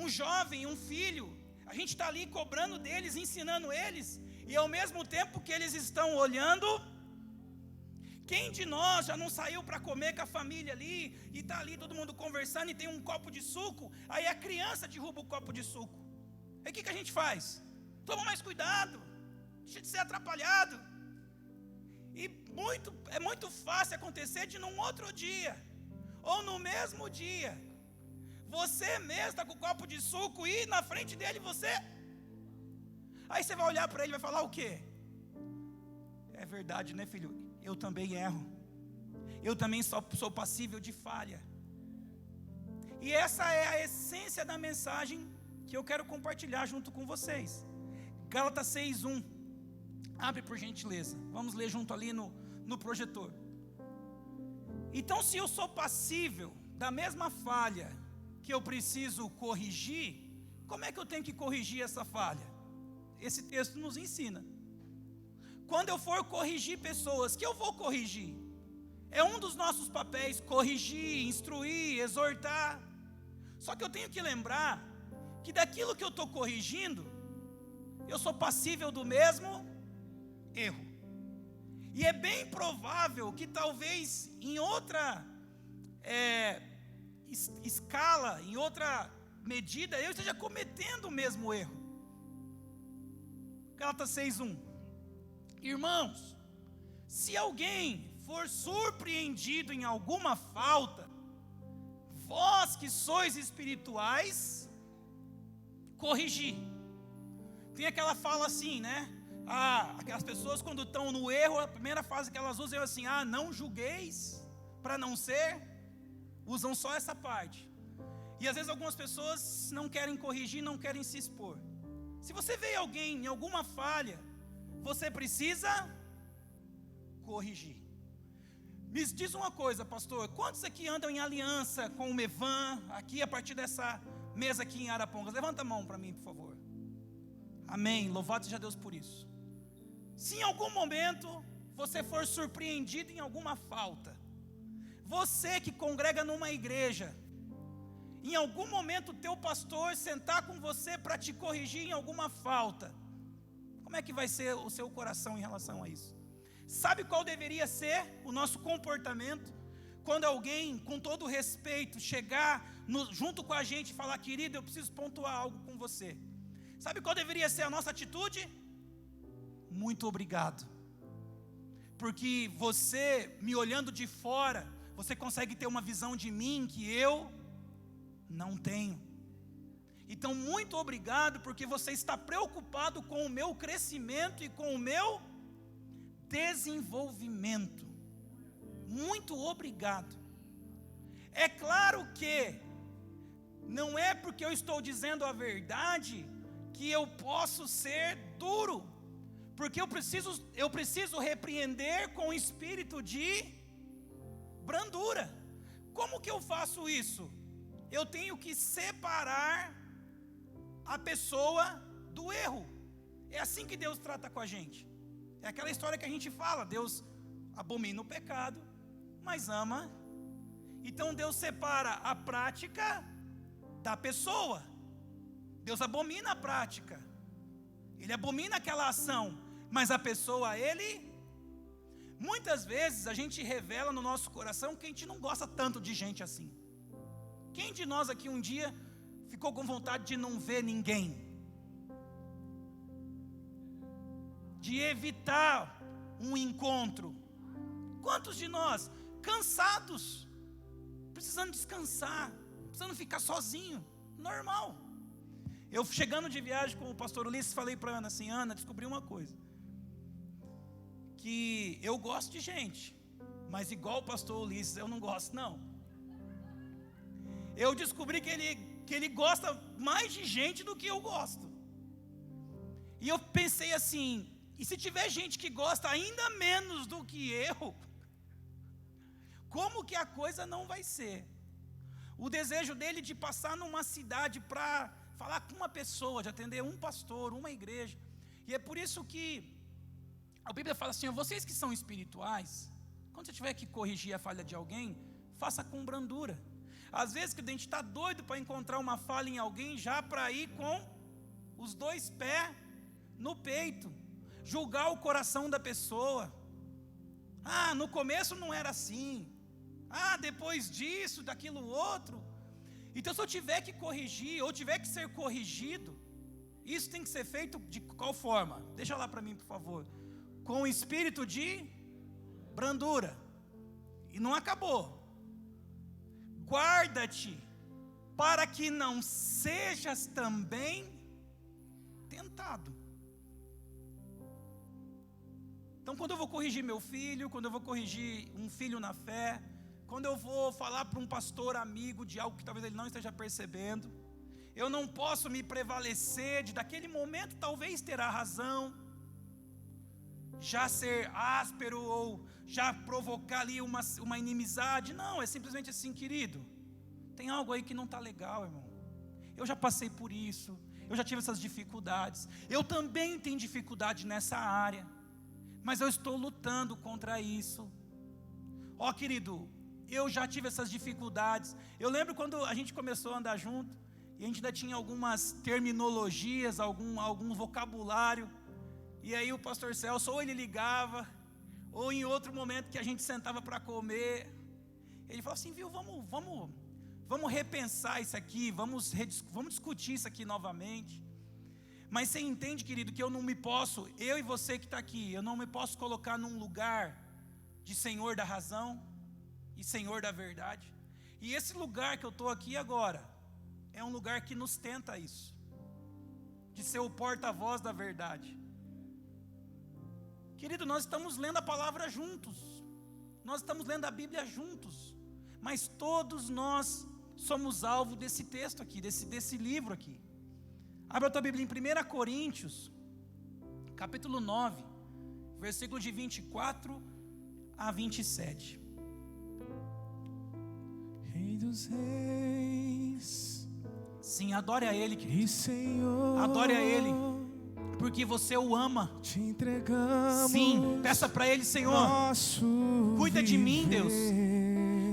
Um jovem, um filho, a gente está ali cobrando deles, ensinando eles, e ao mesmo tempo que eles estão olhando, quem de nós já não saiu para comer com a família ali, e está ali todo mundo conversando, e tem um copo de suco, aí a criança derruba o copo de suco. Aí o que a gente faz? Toma mais cuidado, deixa de ser atrapalhado. E é muito fácil acontecer de num outro dia, ou no mesmo dia, você mesmo está com o copo de suco e na frente dele aí você vai olhar para ele e vai falar o quê? É verdade, né, filho? Eu também erro. Eu também sou passível de falha. E essa é a essência da mensagem que eu quero compartilhar junto com vocês. Gálatas 6:1. Abre por gentileza. Vamos ler junto ali no projetor. Então, se eu sou passível da mesma falha que eu preciso corrigir, como é que eu tenho que corrigir essa falha? Esse texto nos ensina. Quando eu for corrigir pessoas, que eu vou corrigir? É um dos nossos papéis corrigir, instruir, exortar. Só que eu tenho que lembrar que daquilo que eu estou corrigindo, eu sou passível do mesmo erro. E é bem provável que talvez em outra escala, em outra medida, eu esteja cometendo o mesmo erro. Gálatas 6:1. Irmãos, se alguém for surpreendido em alguma falta, vós que sois espirituais, corrigir. Tem aquela fala assim, né? Aquelas pessoas quando estão no erro, a primeira frase que elas usam é assim: não julgueis, para não ser, usam só essa parte. E às vezes algumas pessoas não querem corrigir, não querem se expor. Se você vê alguém em alguma falha, você precisa corrigir. Me diz uma coisa, pastor, quantos aqui andam em aliança com o Mevan, aqui a partir dessa mesa aqui em Arapongas? Levanta a mão para mim, por favor. Amém, louvado seja Deus por isso. Se em algum momento você for surpreendido em alguma falta, você que congrega numa igreja, em algum momento o teu pastor sentar com você para te corrigir em alguma falta, como é que vai ser o seu coração em relação a isso? Sabe qual deveria ser o nosso comportamento? Quando alguém, com todo respeito, chegar junto com a gente e falar: querido, eu preciso pontuar algo com você. Sabe qual deveria ser a nossa atitude? Muito obrigado. Porque você, me olhando de fora, você consegue ter uma visão de mim que eu não tenho. Então, muito obrigado, porque você está preocupado com o meu crescimento e com o meu desenvolvimento. Muito obrigado. É claro que não é porque eu estou dizendo a verdade que eu posso ser duro, porque eu preciso repreender com espírito de brandura. Como que eu faço isso? Eu tenho que separar a pessoa do erro. É assim que Deus trata com a gente. É aquela história que a gente fala: Deus abomina o pecado, mas ama. Então Deus separa a prática da pessoa. Deus abomina a prática, Ele abomina aquela ação, mas a pessoa, Ele... Muitas vezes a gente revela no nosso coração que a gente não gosta tanto de gente assim. Quem de nós aqui um dia ficou com vontade de não ver ninguém? De evitar um encontro? Quantos de nós, cansados, precisando descansar, precisando ficar sozinho? Normal. Eu chegando de viagem com o pastor Ulisses, falei para Ana assim: Ana, descobri uma coisa, que eu gosto de gente, mas igual o pastor Ulisses eu não gosto não. Eu descobri que ele gosta mais de gente do que eu gosto. E eu pensei assim: e se tiver gente que gosta ainda menos do que eu, como que a coisa não vai ser? O desejo dele de passar numa cidade para falar com uma pessoa, de atender um pastor, uma igreja. E é por isso que a Bíblia fala assim: vocês que são espirituais, quando você tiver que corrigir a falha de alguém, faça com brandura. Às vezes que a gente está doido para encontrar uma falha em alguém, já para ir com os 2 pés no peito, julgar o coração da pessoa. Ah, no começo não era assim. Ah, depois disso, daquilo outro. Então se eu tiver que corrigir, ou tiver que ser corrigido, isso tem que ser feito de qual forma? Deixa lá para mim, por favor. Com o espírito de brandura. E não acabou. Guarda-te, para que não sejas também tentado. Então quando eu vou corrigir meu filho, quando eu vou corrigir um filho na fé, quando eu vou falar para um pastor amigo de algo que talvez ele não esteja percebendo, eu não posso me prevalecer de daquele momento talvez ter a razão, já ser áspero ou já provocar ali uma inimizade. Não, é simplesmente assim: querido, tem algo aí que não está legal, irmão. Eu já passei por isso, eu já tive essas dificuldades, eu também tenho dificuldade nessa área, mas eu estou lutando contra isso. Ó, querido, eu já tive essas dificuldades. Eu lembro quando a gente começou a andar junto, e a gente ainda tinha algumas terminologias, algum vocabulário. E aí o pastor Celso, ou ele ligava, ou em outro momento que a gente sentava para comer, ele falava assim: viu, vamos repensar isso aqui, vamos discutir isso aqui novamente. Mas você entende, querido, que eu não me posso, eu e você que está aqui, eu não me posso colocar num lugar de senhor da razão e senhor da verdade. E esse lugar que eu estou aqui agora, é um lugar que nos tenta isso, de ser o porta-voz da verdade. Querido, nós estamos lendo a palavra juntos, nós estamos lendo a Bíblia juntos, mas todos nós somos alvo desse texto aqui, desse livro aqui. Abra a tua Bíblia em 1 Coríntios, capítulo 9, versículo de 24 a 27. Rei dos reis, sim, adore a Ele, querido. e Senhor, Adore a Ele, porque você o ama. te entregamos. Sim, peça para Ele: Senhor, cuida de mim, Deus.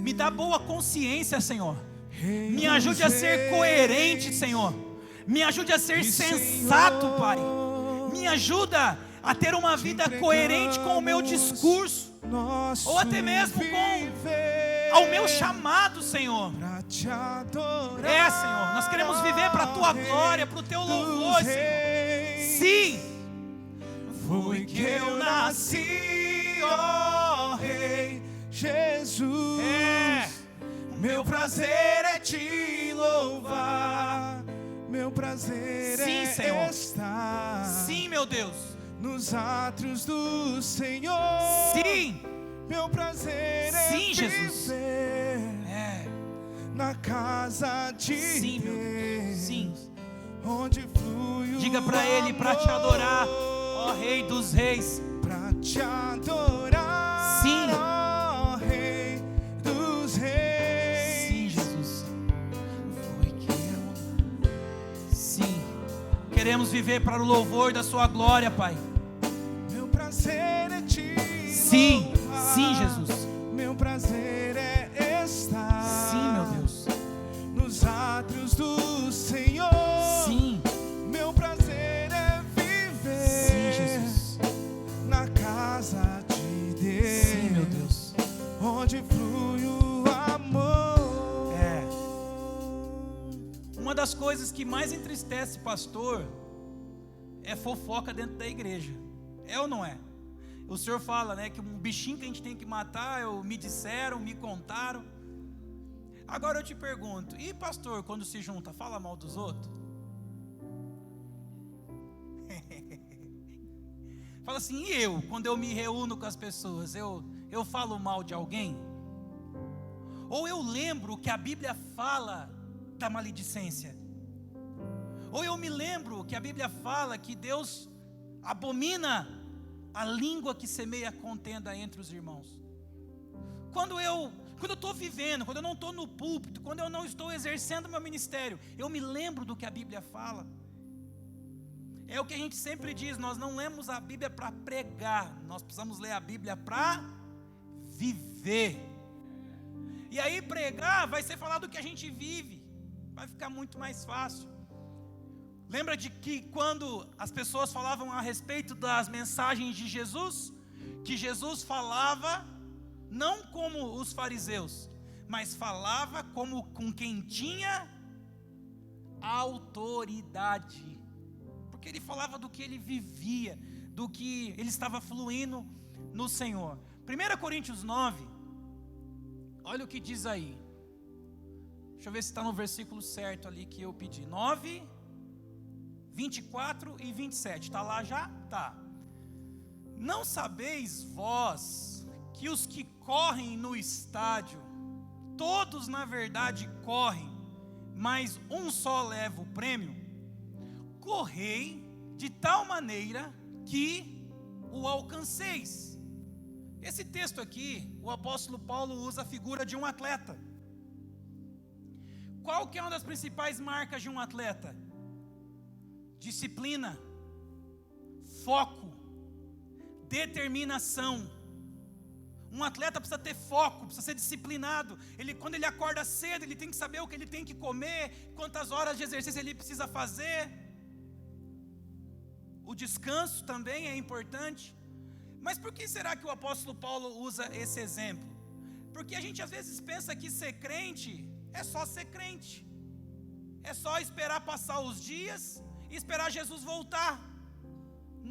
Me dá boa consciência, Senhor. Me ajude a ser coerente, Senhor. Me ajude a ser sensato, Pai. Me ajuda a ter uma vida coerente com o meu discurso, ou até mesmo com ao meu chamado, Senhor. Senhor, nós queremos viver para a Tua glória, para o Teu louvor, Senhor. Sim, foi que eu nasci, ó Rei Jesus. Meu prazer é te louvar, meu prazer sim, é Senhor. estar, sim, meu Deus, nos átrios do Senhor. Sim, meu prazer sim, é Jesus. viver na casa de sim, meu Deus. Sim, onde flui o diga para Ele para te adorar, ó Rei dos Reis. Para te adorar, sim, ó Rei dos Reis. Sim, Jesus. Foi que eu... Sim, queremos viver para o louvor da Sua glória, Pai. Meu prazer é te sim, louvar. Sim, Jesus. Meu prazer prazer é estar. Sim, meu Deus. Nos átrios do Senhor. Sim. Meu prazer é viver. Sim, Jesus. Na casa de Deus. Sim, meu Deus. Onde flui o amor. Uma das coisas que mais entristece pastor é fofoca dentro da igreja. É ou não é? O senhor fala, né, que um bichinho que a gente tem que matar, me disseram, me contaram. Agora eu te pergunto, e pastor, quando se junta, fala mal dos outros? Fala assim, e eu, quando eu me reúno com as pessoas, eu falo mal de alguém? Ou eu lembro que a Bíblia fala da maledicência? Ou eu me lembro que a Bíblia fala que Deus abomina a língua que semeia contenda entre os irmãos? Quando eu estou vivendo, quando eu não estou no púlpito, quando eu não estou exercendo meu ministério, eu me lembro do que a Bíblia fala. É o que a gente sempre diz, nós não lemos a Bíblia para pregar, nós precisamos ler a Bíblia para viver. E aí pregar vai ser falar do que a gente vive, vai ficar muito mais fácil. Lembra de que quando as pessoas falavam a respeito das mensagens de Jesus, que Jesus falava não como os fariseus, mas falava como com quem tinha autoridade, porque ele falava do que ele vivia, do que ele estava fluindo no Senhor. 1 Coríntios 9, olha o que diz aí, deixa eu ver se está no versículo certo ali que eu pedi, 9, 24 e 27, está lá já? Tá. Não sabeis vós que os que correm no estádio, todos na verdade correm, mas um só leva o prêmio? Correi de tal maneira que o alcanceis. Esse texto aqui, o apóstolo Paulo usa a figura de um atleta. Qual que é uma das principais marcas de um atleta? Disciplina, foco, determinação. Um atleta precisa ter foco, precisa ser disciplinado. Quando ele acorda cedo, ele tem que saber o que ele tem que comer, quantas horas de exercício ele precisa fazer. O descanso também é importante. Mas por que será que o apóstolo Paulo usa esse exemplo? Porque a gente às vezes pensa que ser crente é só ser crente, é só esperar passar os dias e esperar Jesus voltar.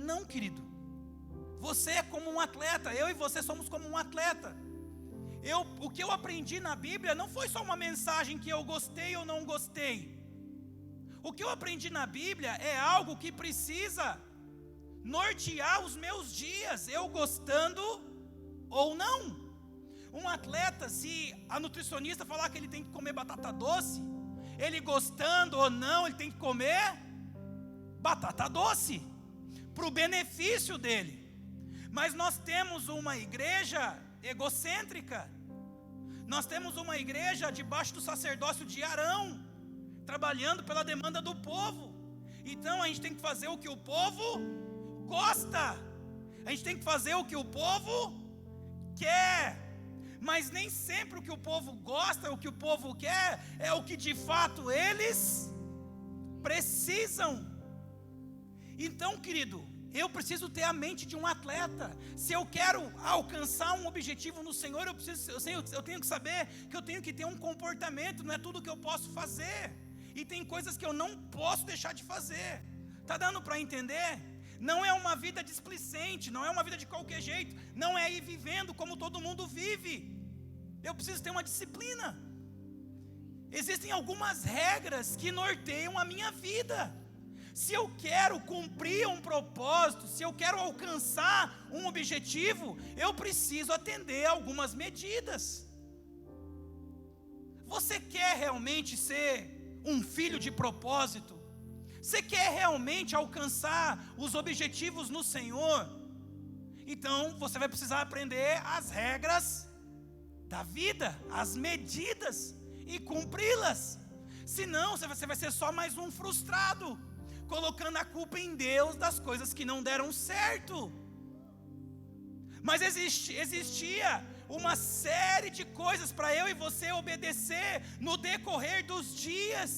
Não, querido. Você é como um atleta, eu e você somos como um atleta. O que eu aprendi na Bíblia não foi só uma mensagem que eu gostei ou não gostei. O que eu aprendi na Bíblia é algo que precisa nortear os meus dias, eu gostando ou não. Um atleta, se a nutricionista falar que ele tem que comer batata doce, ele gostando ou não, ele tem que comer batata doce, para o benefício dele. Mas nós temos uma igreja egocêntrica, nós temos uma igreja debaixo do sacerdócio de Arão, trabalhando pela demanda do povo. Então a gente tem que fazer o que o povo gosta, a gente tem que fazer o que o povo quer, mas nem sempre o que o povo gosta, o que o povo quer, é o que de fato eles precisam. Então, querido, eu preciso ter a mente de um atleta. Se eu quero alcançar um objetivo no Senhor, eu tenho que saber que eu tenho que ter um comportamento, não é tudo que eu posso fazer, e tem coisas que eu não posso deixar de fazer. Está dando para entender? Não é uma vida displicente, não é uma vida de qualquer jeito, não é ir vivendo como todo mundo vive. Eu preciso ter uma disciplina. Existem algumas regras que norteiam a minha vida. Se eu quero cumprir um propósito, se eu quero alcançar um objetivo, eu preciso atender a algumas medidas. Você quer realmente ser um filho de propósito? Você quer realmente alcançar os objetivos no Senhor? Então você vai precisar aprender as regras da vida, as medidas, e cumpri-las. Senão você vai ser só mais um frustrado, colocando a culpa em Deus das coisas que não deram certo. Mas existia uma série de coisas para eu e você obedecer no decorrer dos dias,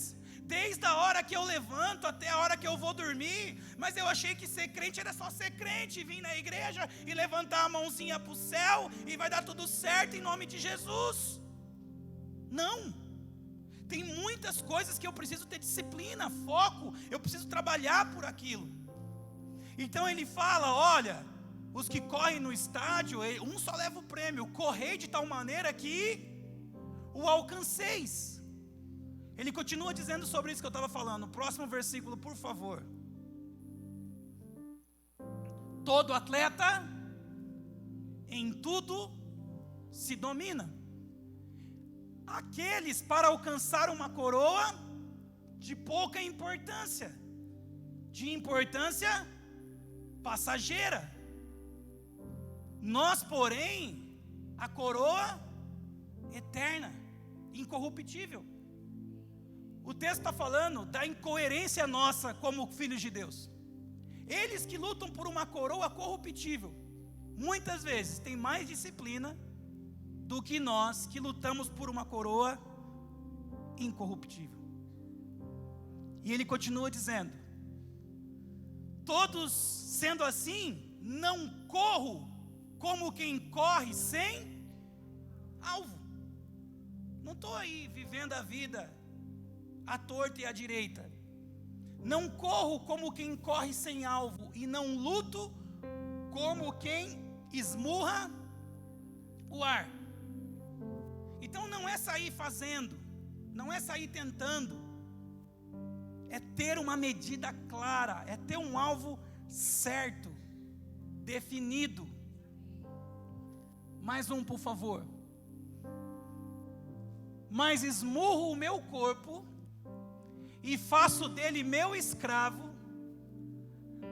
desde a hora que eu levanto até a hora que eu vou dormir. Mas eu achei que ser crente era só ser crente, vir na igreja e levantar a mãozinha para o céu e vai dar tudo certo em nome de Jesus. Não, tem muitas coisas que eu preciso ter disciplina, foco, eu preciso trabalhar por aquilo. Então ele fala, olha, os que correm no estádio, um só leva o prêmio, correi de tal maneira que o alcanceis. Ele continua dizendo sobre isso que eu estava falando. Próximo versículo, por favor. Todo atleta em tudo se domina. Aqueles para alcançar uma coroa de pouca importância, de importância passageira. Nós, porém, a coroa eterna, incorruptível. O texto está falando da incoerência nossa como filhos de Deus. Eles que lutam por uma coroa corruptível, muitas vezes têm mais disciplina do que nós que lutamos por uma coroa incorruptível. E ele continua dizendo, todos sendo assim, não corro como quem corre sem alvo. Não estou aí vivendo a vida à torta e à direita. Não corro como quem corre sem alvo, e não luto como quem esmurra o ar. Então não é sair fazendo, não é sair tentando, é ter uma medida clara, é ter um alvo certo, definido. Mais um, por favor. Mas esmurro o meu corpo e faço dele meu escravo,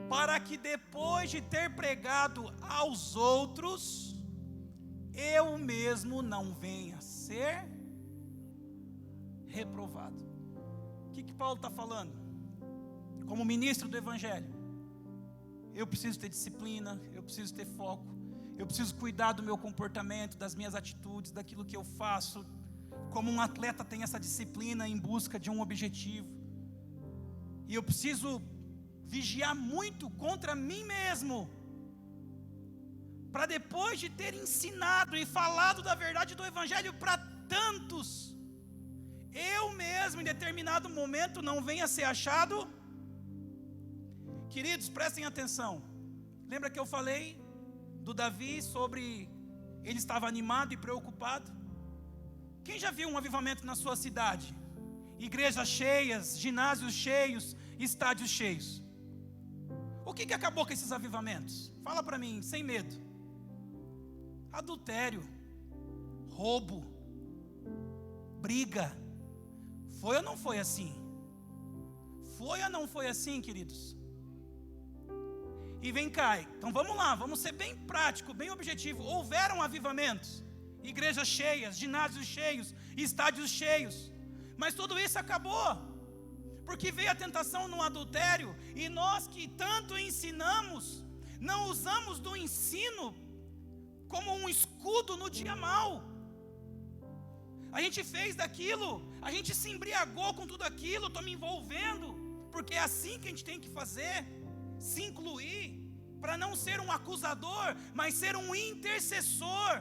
para que depois de ter pregado aos outros, eu mesmo não venha a ser reprovado. O que Paulo está falando? Como ministro do Evangelho, eu preciso ter disciplina, eu preciso ter foco, eu preciso cuidar do meu comportamento, das minhas atitudes, daquilo que eu faço. Como um atleta tem essa disciplina em busca de um objetivo. E eu preciso vigiar muito contra mim mesmo, para depois de ter ensinado e falado da verdade do Evangelho para tantos, eu mesmo em determinado momento não venha a ser achado. Queridos, prestem atenção. Lembra que eu falei do Davi sobre ele estava animado e preocupado? Quem já viu um avivamento na sua cidade? Igrejas cheias, ginásios cheios, estádios cheios. O que acabou com esses avivamentos? Fala para mim, sem medo. Adultério, roubo, briga. Foi ou não foi assim? Foi ou não foi assim, queridos? E vem cá, então vamos lá, vamos ser bem prático, bem objetivo. Houveram avivamentos, igrejas cheias, ginásios cheios, estádios cheios, mas tudo isso acabou, porque veio a tentação no adultério, e nós que tanto ensinamos, não usamos do ensino como um escudo no dia mau. A gente fez daquilo, a gente se embriagou com tudo aquilo, estou me envolvendo, porque é assim que a gente tem que fazer, se incluir, para não ser um acusador, mas ser um intercessor.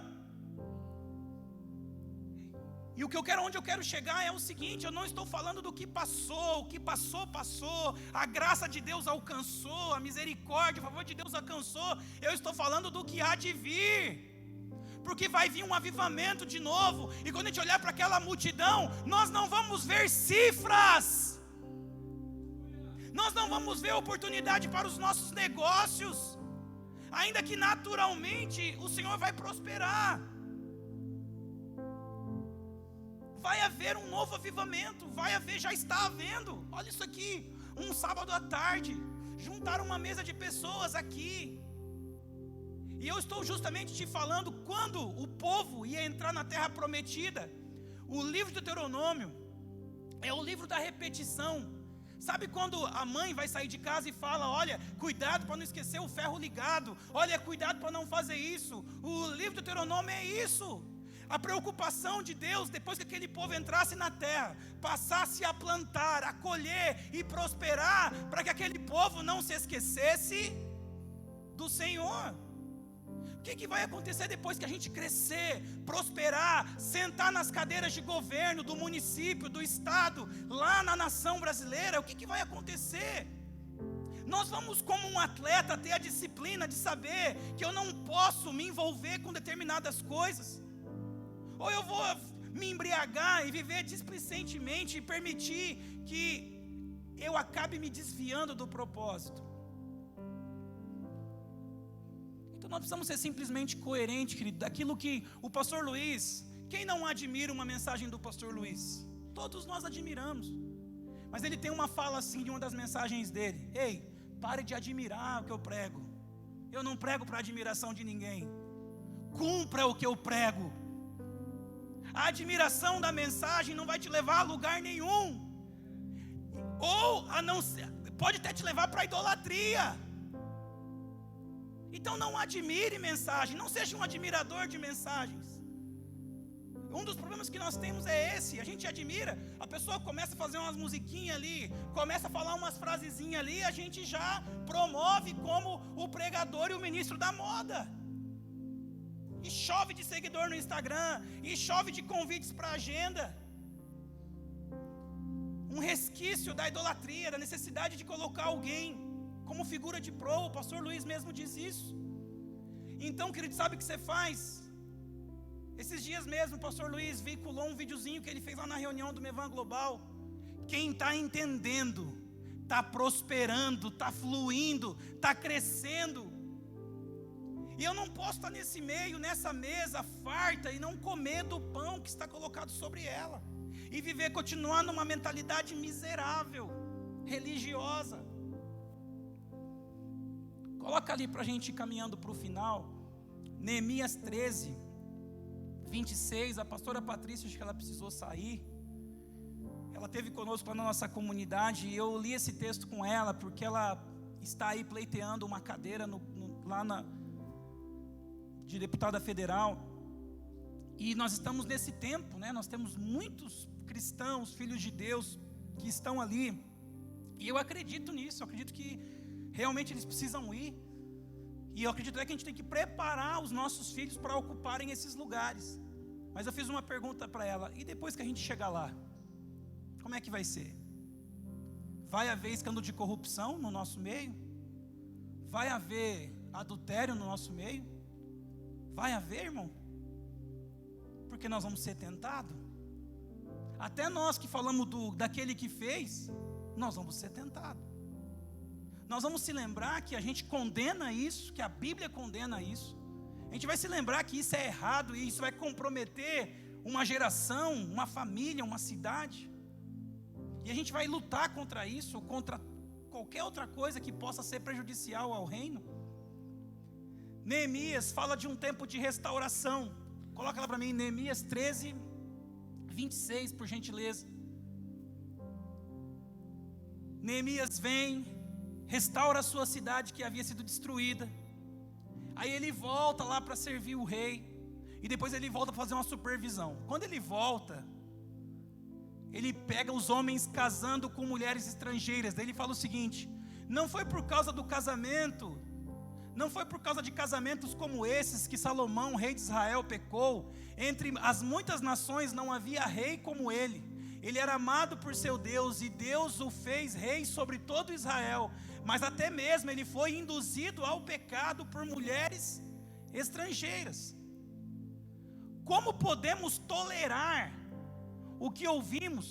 E onde eu quero chegar é o seguinte: eu não estou falando do que passou, o que passou, passou, a graça de Deus alcançou, a misericórdia, o favor de Deus alcançou. Eu estou falando do que há de vir, porque vai vir um avivamento de novo, e quando a gente olhar para aquela multidão, nós não vamos ver cifras, nós não vamos ver oportunidade para os nossos negócios, ainda que naturalmente o Senhor vai prosperar. Vai haver um novo avivamento, vai haver, já está havendo. Olha isso aqui, um sábado à tarde, juntaram uma mesa de pessoas aqui, e eu estou justamente te falando, quando o povo ia entrar na terra prometida, o livro de Deuteronômio é o livro da repetição. Sabe quando a mãe vai sair de casa e fala, olha, cuidado para não esquecer o ferro ligado, olha, cuidado para não fazer isso. O livro do Deuteronômio é isso. A preocupação de Deus, depois que aquele povo entrasse na terra, passasse a plantar, a colher e prosperar, para que aquele povo não se esquecesse do Senhor. O que vai acontecer depois que a gente crescer, prosperar, sentar nas cadeiras de governo do município, do estado, lá na nação brasileira? O que vai acontecer? Nós vamos, como um atleta, ter a disciplina de saber que eu não posso me envolver com determinadas coisas, ou eu vou me embriagar e viver displicentemente e permitir que eu acabe me desviando do propósito. Então nós precisamos ser simplesmente coerentes, querido, daquilo que o pastor Luiz, quem não admira uma mensagem do pastor Luiz? Todos nós admiramos, mas ele tem uma fala assim de uma das mensagens dele: ei, pare de admirar o que eu prego, eu não prego para admiração de ninguém, cumpra o que eu prego. A admiração da mensagem não vai te levar a lugar nenhum, ou a não ser, pode até te levar para a idolatria. Então não admire mensagem, não seja um admirador de mensagens. Um dos problemas que nós temos é esse: a gente admira, a pessoa começa a fazer umas musiquinhas ali, começa a falar umas frasezinhas ali, a gente já promove como o pregador e o ministro da moda. E chove de seguidor no Instagram, e chove de convites para a agenda. Um resquício da idolatria, da necessidade de colocar alguém como figura de proa. O pastor Luiz mesmo diz isso. Então, querido, sabe o que você faz? Esses dias mesmo o pastor Luiz veiculou um videozinho que ele fez lá na reunião do Mevan Global. Quem está entendendo, está prosperando, está fluindo, está crescendo. E eu não posso estar nesse meio, nessa mesa farta, e não comer do pão que está colocado sobre ela, e viver, continuar numa mentalidade miserável, religiosa. Coloca ali para a gente ir caminhando para o final, Neemias 13, 26, a pastora Patrícia, acho que ela precisou sair, ela esteve conosco lá na nossa comunidade, e eu li esse texto com ela, porque ela está aí pleiteando uma cadeira lá de deputada federal, e nós estamos nesse tempo, né? Nós temos muitos cristãos, filhos de Deus, que estão ali, e eu acredito nisso, eu acredito que realmente eles precisam ir, e eu acredito que a gente tem que preparar os nossos filhos para ocuparem esses lugares. Mas eu fiz uma pergunta para ela: e depois que a gente chegar lá, como é que vai ser? Vai haver escândalo de corrupção no nosso meio? Vai haver adultério no nosso meio? Vai haver, irmão? Porque nós vamos ser tentados. Até nós que falamos daquele que fez, nós vamos ser tentados. Nós vamos se lembrar que a gente condena isso, que a Bíblia condena isso. A gente vai se lembrar que isso é errado e isso vai comprometer uma geração, uma família, uma cidade. E a gente vai lutar contra isso, ou contra qualquer outra coisa que possa ser prejudicial ao reino. Neemias fala de um tempo de restauração. Coloca lá para mim, Neemias 13, 26, por gentileza. Neemias vem, restaura a sua cidade que havia sido destruída. Aí ele volta lá para servir o rei, e depois ele volta para fazer uma supervisão. Quando ele volta, ele pega os homens casando com mulheres estrangeiras. Daí ele fala o seguinte: não foi por causa do casamento, não foi por causa de casamentos como esses que Salomão, rei de Israel, pecou. Entre as muitas nações não havia rei como ele. Ele era amado por seu Deus, e Deus o fez rei sobre todo Israel. Mas até mesmo ele foi induzido ao pecado por mulheres estrangeiras. Como podemos tolerar o que ouvimos?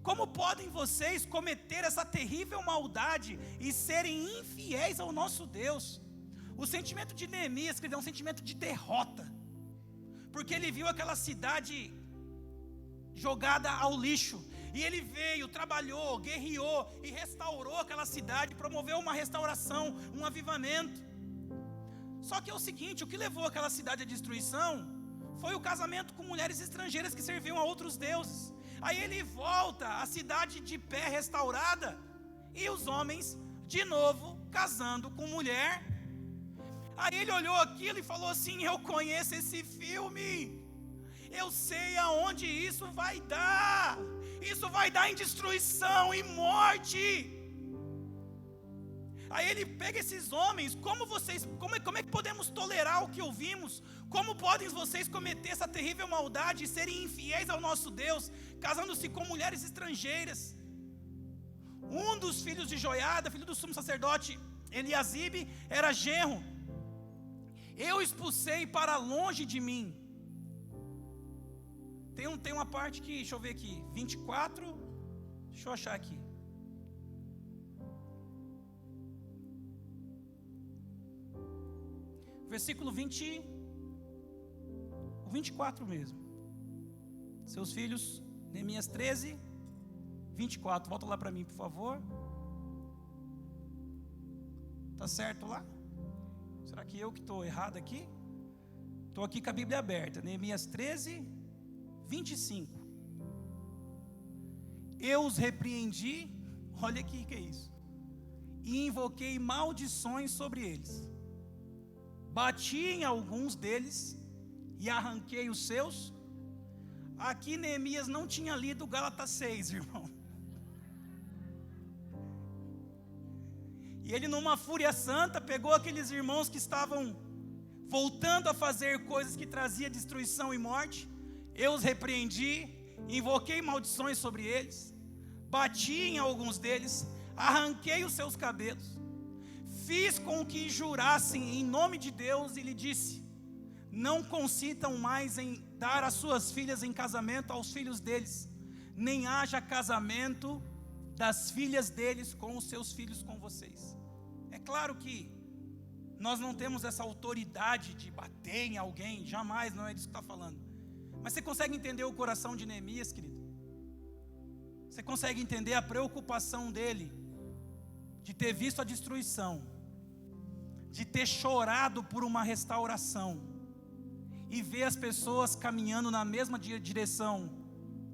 Como podem vocês cometer essa terrível maldade e serem infiéis ao nosso Deus? O sentimento de Neemias, querido, é um sentimento de derrota, porque ele viu aquela cidade jogada ao lixo, e ele veio, trabalhou, guerreou e restaurou aquela cidade, promoveu uma restauração, um avivamento. Só que é o seguinte: o que levou aquela cidade à destruição foi o casamento com mulheres estrangeiras que serviam a outros deuses. Aí ele volta, a cidade de pé restaurada, e os homens de novo casando com mulher. Aí ele olhou aquilo e falou assim: eu conheço esse filme, eu sei aonde isso vai dar. Isso vai dar em destruição e morte. Aí ele pega esses homens: como é que podemos tolerar o que ouvimos? Como podem vocês cometer essa terrível maldade e serem infiéis ao nosso Deus, casando-se com mulheres estrangeiras? Um dos filhos de Joiada, filho do sumo sacerdote Eliasibe, era genro. Eu expulsei para longe de mim. Tem uma parte que, deixa eu ver aqui, 24, deixa eu achar aqui. Versículo 24 mesmo. Seus filhos, Neemias 13, 24. Volta lá para mim, por favor. Tá certo lá? Será que eu que estou errado aqui? Estou aqui com a Bíblia aberta. Neemias 13, 25. Eu os repreendi, olha aqui que é isso, e invoquei maldições sobre eles. Bati em alguns deles e arranquei os seus. Aqui Neemias não tinha lido Gálatas 6, irmão. E ele, numa fúria santa, pegou aqueles irmãos que estavam voltando a fazer coisas que traziam destruição e morte. Eu os repreendi, invoquei maldições sobre eles, bati em alguns deles, arranquei os seus cabelos, fiz com que jurassem em nome de Deus e lhe disse: não consintam mais em dar as suas filhas em casamento aos filhos deles, nem haja casamento das filhas deles com os seus filhos com vocês. É claro que nós não temos essa autoridade de bater em alguém, jamais, não é disso que está falando. Mas você consegue entender o coração de Neemias, querido? Você consegue entender a preocupação dele de ter visto a destruição, de ter chorado por uma restauração e ver as pessoas caminhando na mesma direção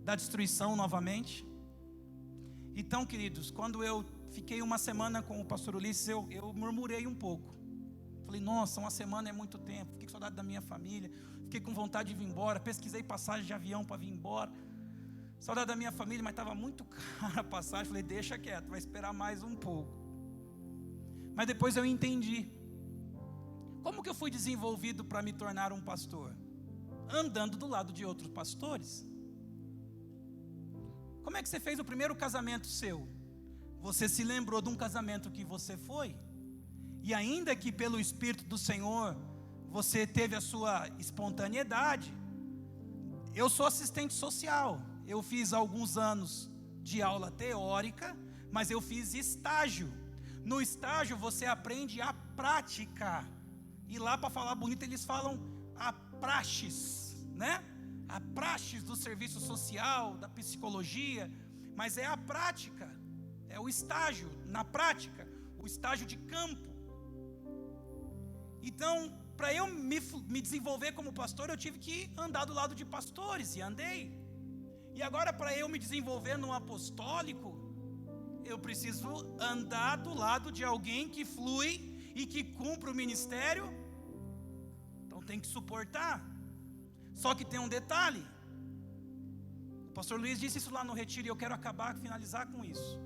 da destruição novamente? Então, queridos, quando eu fiquei uma semana com o pastor Ulisses, eu murmurei um pouco. Falei: nossa, uma semana é muito tempo. Fiquei com saudade da minha família, fiquei com vontade de vir embora. Pesquisei passagem de avião para vir embora. Saudade da minha família, mas estava muito cara a passagem. Falei: deixa quieto, vai esperar mais um pouco. Mas depois eu entendi. Como que eu fui desenvolvido para me tornar um pastor? Andando do lado de outros pastores. Como é que você fez o primeiro casamento seu? Você se lembrou de um casamento que você foi? E ainda que pelo Espírito do Senhor você teve a sua espontaneidade. Eu sou assistente social. Eu fiz alguns anos de aula teórica, mas eu fiz estágio. No estágio você aprende a prática. E lá, para falar bonito, eles falam a praxis, né? A praxis do serviço social, da psicologia. Mas é a prática, é o estágio, na prática, o estágio de campo. Então, para eu me desenvolver como pastor, eu tive que andar do lado de pastores, e andei. E agora, para eu me desenvolver no apostólico, eu preciso andar do lado de alguém que flui e que cumpre o ministério. Então tem que suportar. Só que tem um detalhe. O pastor Luiz disse isso lá no retiro, e eu quero finalizar com isso.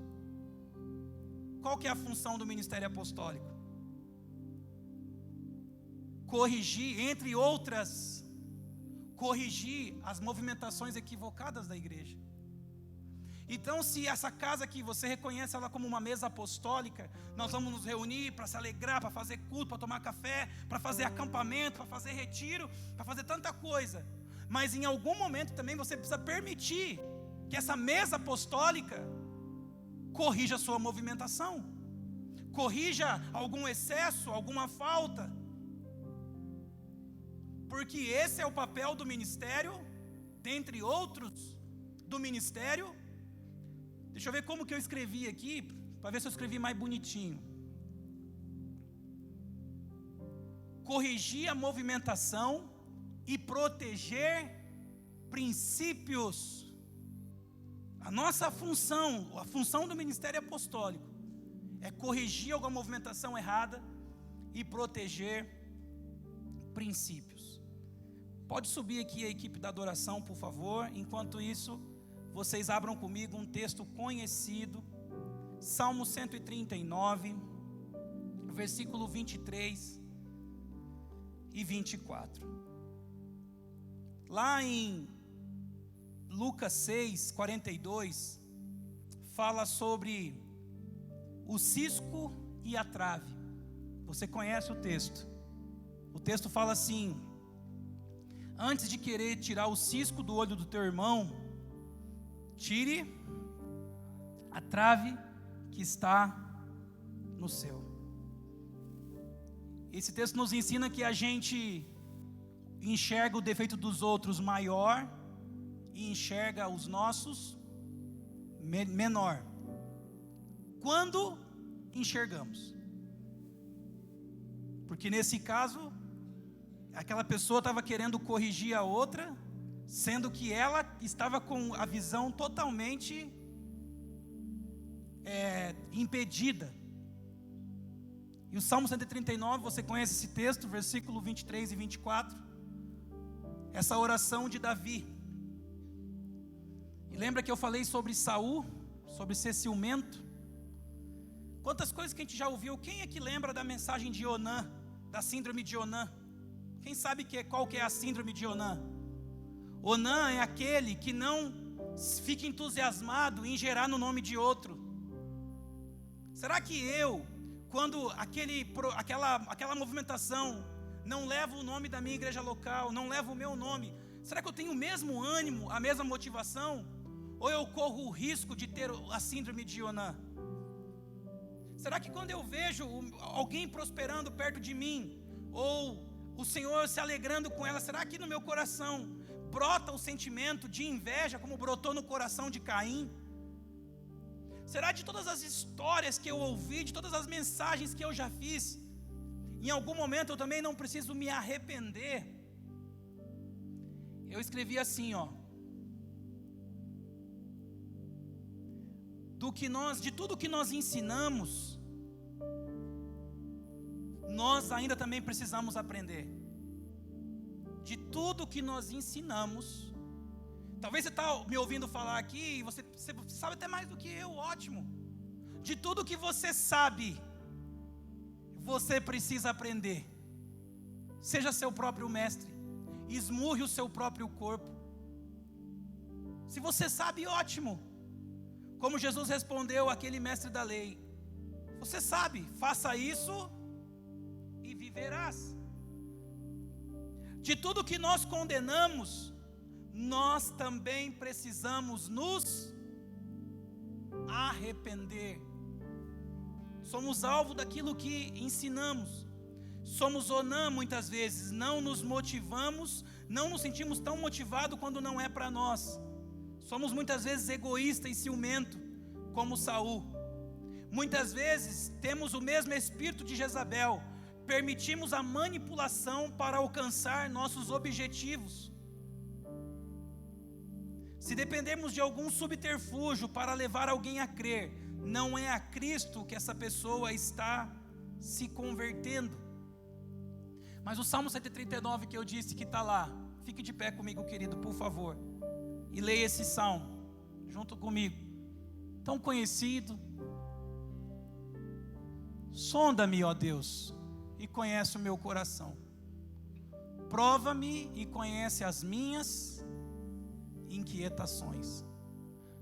Qual que é a função do ministério apostólico? Corrigir, entre outras, corrigir as movimentações equivocadas da igreja. Então, se essa casa aqui, você reconhece ela como uma mesa apostólica, nós vamos nos reunir para se alegrar, para fazer culto, para tomar café, para fazer acampamento, para fazer retiro, para fazer tanta coisa. Mas em algum momento também você precisa permitir que essa mesa apostólica corrija a sua movimentação, corrija algum excesso, alguma falta. Porque esse é o papel do ministério, dentre outros do ministério. Deixa eu ver como que eu escrevi aqui, para ver se eu escrevi mais bonitinho. Corrigir a movimentação e proteger princípios. A nossa função, a função do ministério apostólico, é corrigir alguma movimentação errada e proteger princípios. Pode subir aqui a equipe da adoração, por favor. Enquanto isso, vocês abram comigo um texto conhecido, Salmo 139, versículo 23 e 24. Lá em Lucas 6, 42, fala sobre o cisco e a trave. Você conhece o texto. O texto fala assim: antes de querer tirar o cisco do olho do teu irmão, tire a trave que está no seu. Esse texto nos ensina que a gente enxerga o defeito dos outros maior e enxerga os nossos menor. Quando enxergamos. Porque nesse caso, aquela pessoa estava querendo corrigir a outra, sendo que ela estava com a visão totalmente impedida. E o Salmo 139, você conhece esse texto, versículo 23 e 24. Essa oração de Davi. E lembra que eu falei sobre Saul, sobre ser ciumento? Quantas coisas que a gente já ouviu. Quem é que lembra da mensagem de Onã, da síndrome de Onã? Quem sabe qual que é a síndrome de Onã? Onã é aquele que não fica entusiasmado em gerar no nome de outro. Será que eu, quando aquela movimentação não leva o nome da minha igreja local, não leva o meu nome, será que eu tenho o mesmo ânimo, a mesma motivação? Ou eu corro o risco de ter a síndrome de Onã? Será que quando eu vejo alguém prosperando perto de mim, ou o Senhor se alegrando com ela, será que no meu coração brota o sentimento de inveja, como brotou no coração de Caim? Será de todas as histórias que eu ouvi, de todas as mensagens que eu já fiz, em algum momento eu também não preciso me arrepender? Eu escrevi assim, de tudo que nós ensinamos, nós ainda também precisamos aprender. De tudo que nós ensinamos, talvez você está me ouvindo falar aqui, e você sabe até mais do que eu, ótimo. De tudo que você sabe, você precisa aprender. Seja seu próprio mestre, esmurre o seu próprio corpo. Se você sabe, ótimo. Como Jesus respondeu àquele mestre da lei: você sabe, faça isso e viverás. De tudo que nós condenamos, nós também precisamos nos arrepender. Somos alvo daquilo que ensinamos. Somos Onã muitas vezes, não nos motivamos, não nos sentimos tão motivados quando não é para nós. Somos muitas vezes egoístas e ciumento, como Saul. Muitas vezes temos o mesmo espírito de Jezabel, permitimos a manipulação para alcançar nossos objetivos. Se dependermos de algum subterfúgio para levar alguém a crer, não é a Cristo que essa pessoa está se convertendo. Mas o Salmo 139 que eu disse que está lá, fique de pé comigo, querido, por favor, e leia esse salmo junto comigo, tão conhecido. Sonda-me, ó Deus, e conhece o meu coração. Prova-me e conhece as minhas inquietações.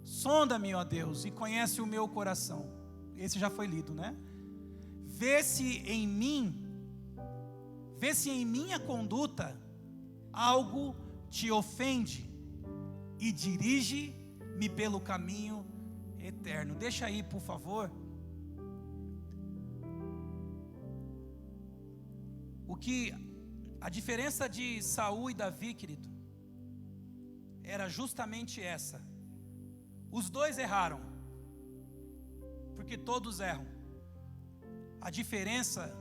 Sonda-me, ó Deus, e conhece o meu coração. Esse já foi lido, né? Vê se em minha conduta algo te ofende e dirige-me pelo caminho eterno. Deixa aí, por favor. A diferença de Saul e Davi, querido, era justamente essa. Os dois erraram, porque todos erram. A diferença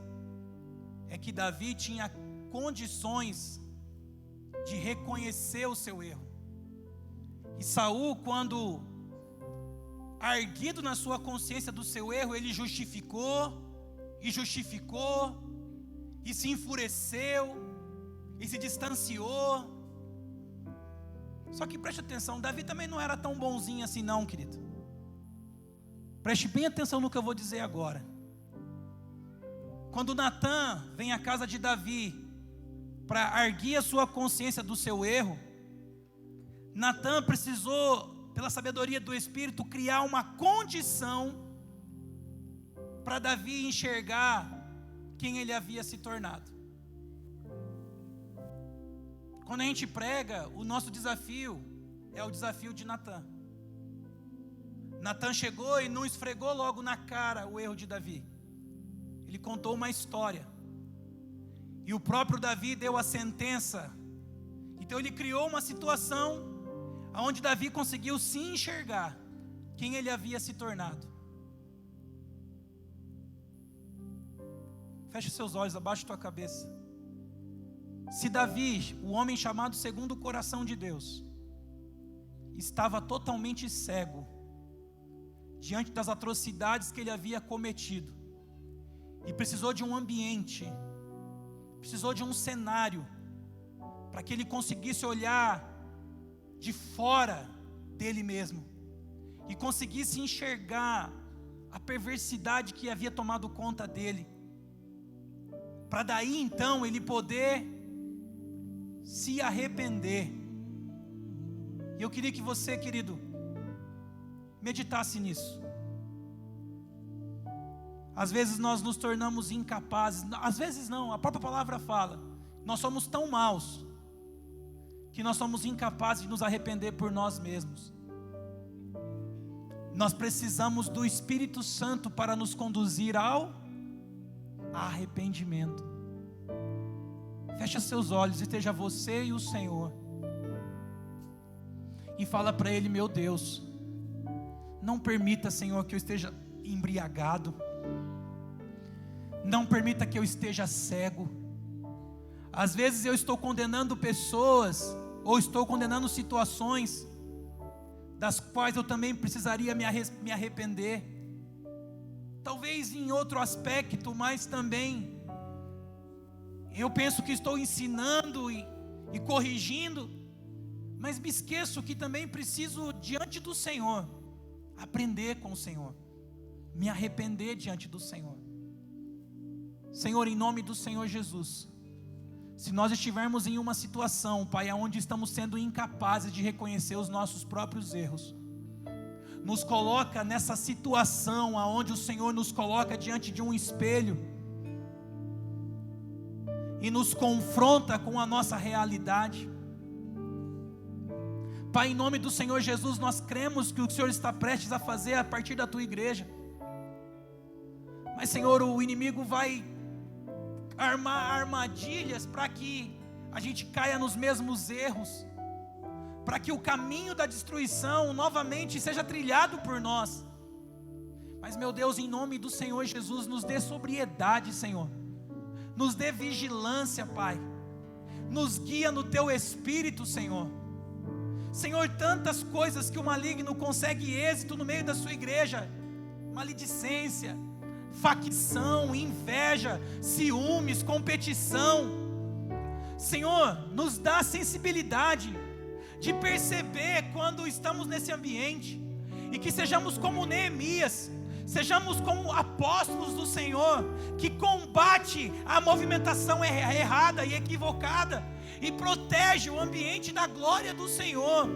é que Davi tinha condições de reconhecer o seu erro. E Saul, quando arguido na sua consciência do seu erro, ele justificou, e se enfureceu, e se distanciou. Só que preste atenção, Davi também não era tão bonzinho assim não, querido. Preste bem atenção no que eu vou dizer agora. Quando Natã vem à casa de Davi para arguir a sua consciência do seu erro, Natã precisou, pela sabedoria do Espírito, criar uma condição para Davi enxergar quem ele havia se tornado. Quando a gente prega, o nosso desafio é o desafio de Natã. Natã chegou e não esfregou logo na cara o erro de Davi. Ele contou uma história. E o próprio Davi deu a sentença. Então ele criou uma situação onde Davi conseguiu se enxergar quem ele havia se tornado. Feche seus olhos, abaixa tua cabeça. Se Davi, o homem chamado segundo o coração de Deus, estava totalmente cego diante das atrocidades que ele havia cometido, e precisou de um ambiente, precisou de um cenário, para que ele conseguisse olhar de fora dele mesmo, e conseguisse enxergar a perversidade que havia tomado conta dele, para daí então ele poder se arrepender. E eu queria que você, querido, meditasse nisso. Às vezes nós nos tornamos incapazes, às vezes não, a própria palavra fala, nós somos tão maus, que nós somos incapazes de nos arrepender por nós mesmos. Nós precisamos do Espírito Santo para nos conduzir ao arrependimento. Fecha seus olhos, esteja você e o Senhor, e fala para Ele: meu Deus, não permita, Senhor, que eu esteja embriagado, não permita que eu esteja cego. Às vezes eu estou condenando pessoas, ou estou condenando situações, das quais eu também precisaria me arrepender, talvez em outro aspecto, mas também eu penso que estou ensinando e corrigindo, mas me esqueço que também preciso, diante do Senhor, aprender com o Senhor, me arrepender diante do Senhor. Senhor, em nome do Senhor Jesus, se nós estivermos em uma situação, Pai, onde estamos sendo incapazes de reconhecer os nossos próprios erros, nos coloca nessa situação onde o Senhor nos coloca diante de um espelho e nos confronta com a nossa realidade. Pai, em nome do Senhor Jesus, nós cremos que o Senhor está prestes a fazer a partir da Tua igreja. Mas, Senhor, o inimigo vai armar armadilhas para que a gente caia nos mesmos erros, para que o caminho da destruição novamente seja trilhado por nós. Mas, meu Deus, em nome do Senhor Jesus, nos dê sobriedade, Senhor, nos dê vigilância, Pai, nos guia no Teu Espírito, Senhor. Senhor, tantas coisas que o maligno consegue êxito no meio da Sua igreja: maledicência, facção, inveja, ciúmes, competição. Senhor, nos dá sensibilidade de perceber quando estamos nesse ambiente, e que sejamos como Neemias, sejamos como apóstolos do Senhor, que combate a movimentação errada e equivocada, e protege o ambiente da glória do Senhor,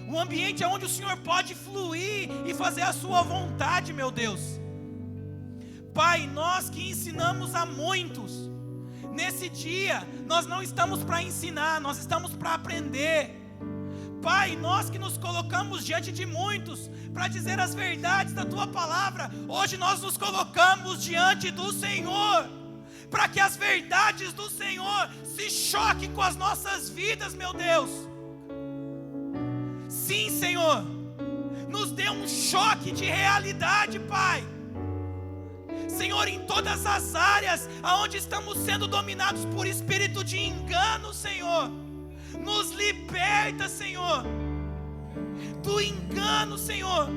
um ambiente onde o Senhor pode fluir e fazer a sua vontade, meu Deus. Pai, nós que ensinamos a muitos, nesse dia, nós não estamos para ensinar, nós estamos para aprender. Pai, nós que nos colocamos diante de muitos para dizer as verdades da Tua palavra, hoje nós nos colocamos diante do Senhor, para que as verdades do Senhor se choquem com as nossas vidas, meu Deus. Sim, Senhor, nos dê um choque de realidade, Pai. Senhor, em todas as áreas onde estamos sendo dominados por espírito de engano, Senhor, nos liberta, Senhor, do engano, Senhor.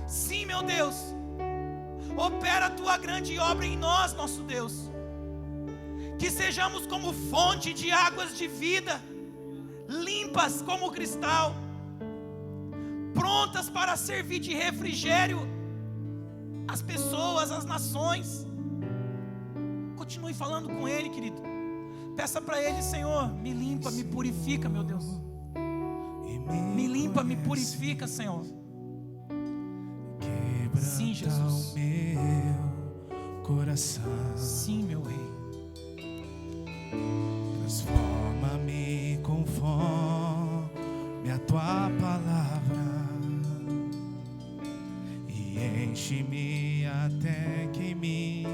Sim, meu Deus. Opera a tua grande obra em nós, nosso Deus. Que sejamos como fonte de águas de vida, limpas como cristal, prontas para servir de refrigério às pessoas, às nações. Continue falando com Ele, querido. Peça para Ele: Senhor, me limpa, me purifica, meu Deus. Me limpa, me purifica, Senhor. Sim, Jesus. O meu coração. Sim, meu Rei. Transforma-me conforme a tua palavra e enche-me até que me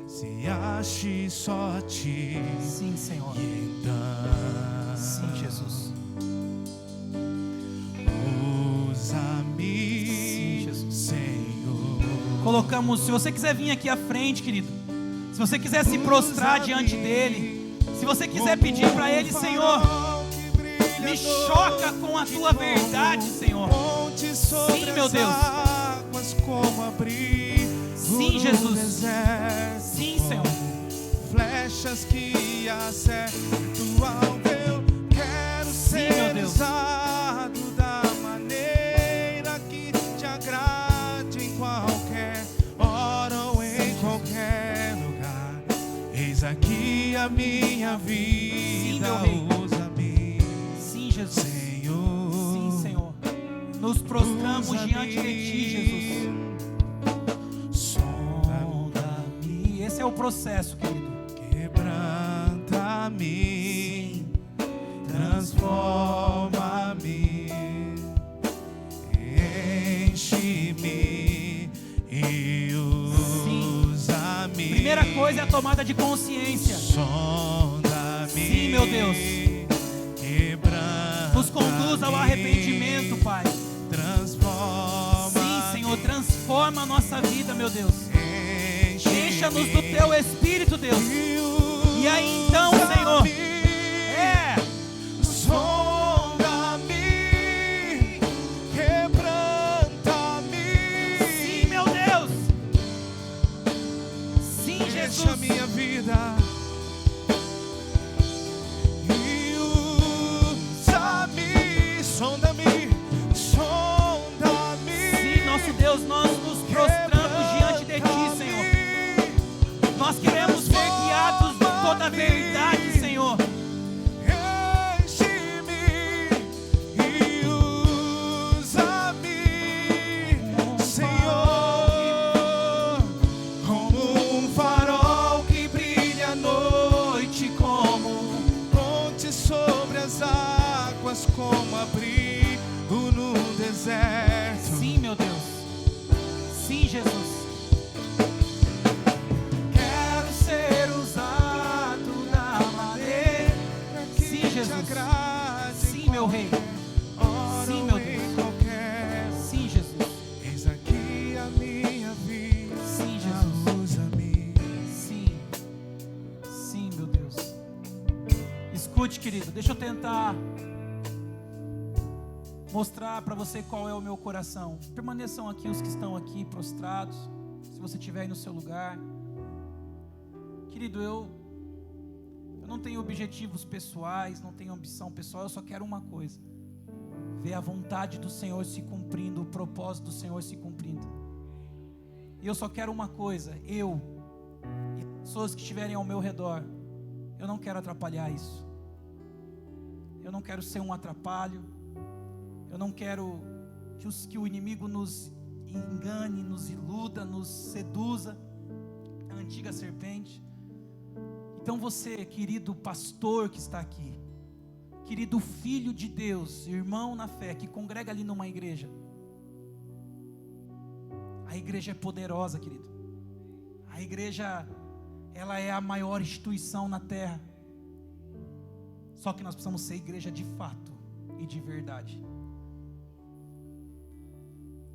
se ache só a ti. Sim, Senhor. E então, Sim, Jesus. usa-me, Sim, Jesus. Senhor. Colocamos, se você quiser vir aqui à frente, querido, se você quiser se prostrar diante dele, se você quiser pedir para ele: Senhor, me choca com a tua verdade, Senhor. Sim, meu Deus. Sim, Jesus. Sim, Senhor. Flechas que acertam, eu quero ser usado da maneira que te agrade, em qualquer hora ou em qualquer lugar. Eis aqui a minha vida, usa-me. Sim, Jesus. Senhor. Sim, Senhor. Nos prostramos diante de ti, Jesus. Sonda-me. Esse é o processo, querido. Quebranta-me, transforma-me, enche-me e usa-me. Primeira coisa é a tomada de consciência. Sonda-me. Sim, meu Deus. Nos conduz ao arrependimento, Pai. Transforma. Sim, Senhor, transforma a nossa vida, meu Deus. Encha-nos do teu Espírito, Deus. E aí então, Senhor, sonda-me, quebranta-me. Sim, meu Deus. Sim, Jesus. Enche a minha vida e usa-me. Sonda-me, sonda-me. Sim, nosso Deus, nós nos prostramos diante de ti, Senhor. Nós queremos ser guiados de toda a verdade, Senhor. Enche-me e usa-me, Senhor, como um farol que brilha à noite, como ponte sobre as águas, como abrigo no deserto. Sim, meu Deus. Sim, Jesus. Ser usado da maneira que te agrade. Sim, meu Rei. Sim, meu Deus. Sim, Jesus. Eis aqui a minha vida. Sim, Jesus. Usa-me. Sim. Sim, meu Deus. Escute, querido, deixa eu tentar mostrar para você qual é o meu coração. Permaneçam aqui os que estão aqui prostrados, se você estiver aí no seu lugar. Querido, eu não tenho objetivos pessoais, não tenho ambição pessoal, eu só quero uma coisa: ver a vontade do Senhor se cumprindo, o propósito do Senhor se cumprindo. E eu só quero uma coisa: eu e as pessoas que estiverem ao meu redor, eu não quero atrapalhar isso. Eu não quero ser um atrapalho. Eu não quero que o inimigo nos engane, nos iluda, nos seduza, a antiga serpente. Então você, querido pastor que está aqui, querido filho de Deus, irmão na fé, que congrega ali numa igreja, a igreja é poderosa, querido. A igreja, ela é a maior instituição na terra. Só que nós precisamos ser igreja de fato e de verdade.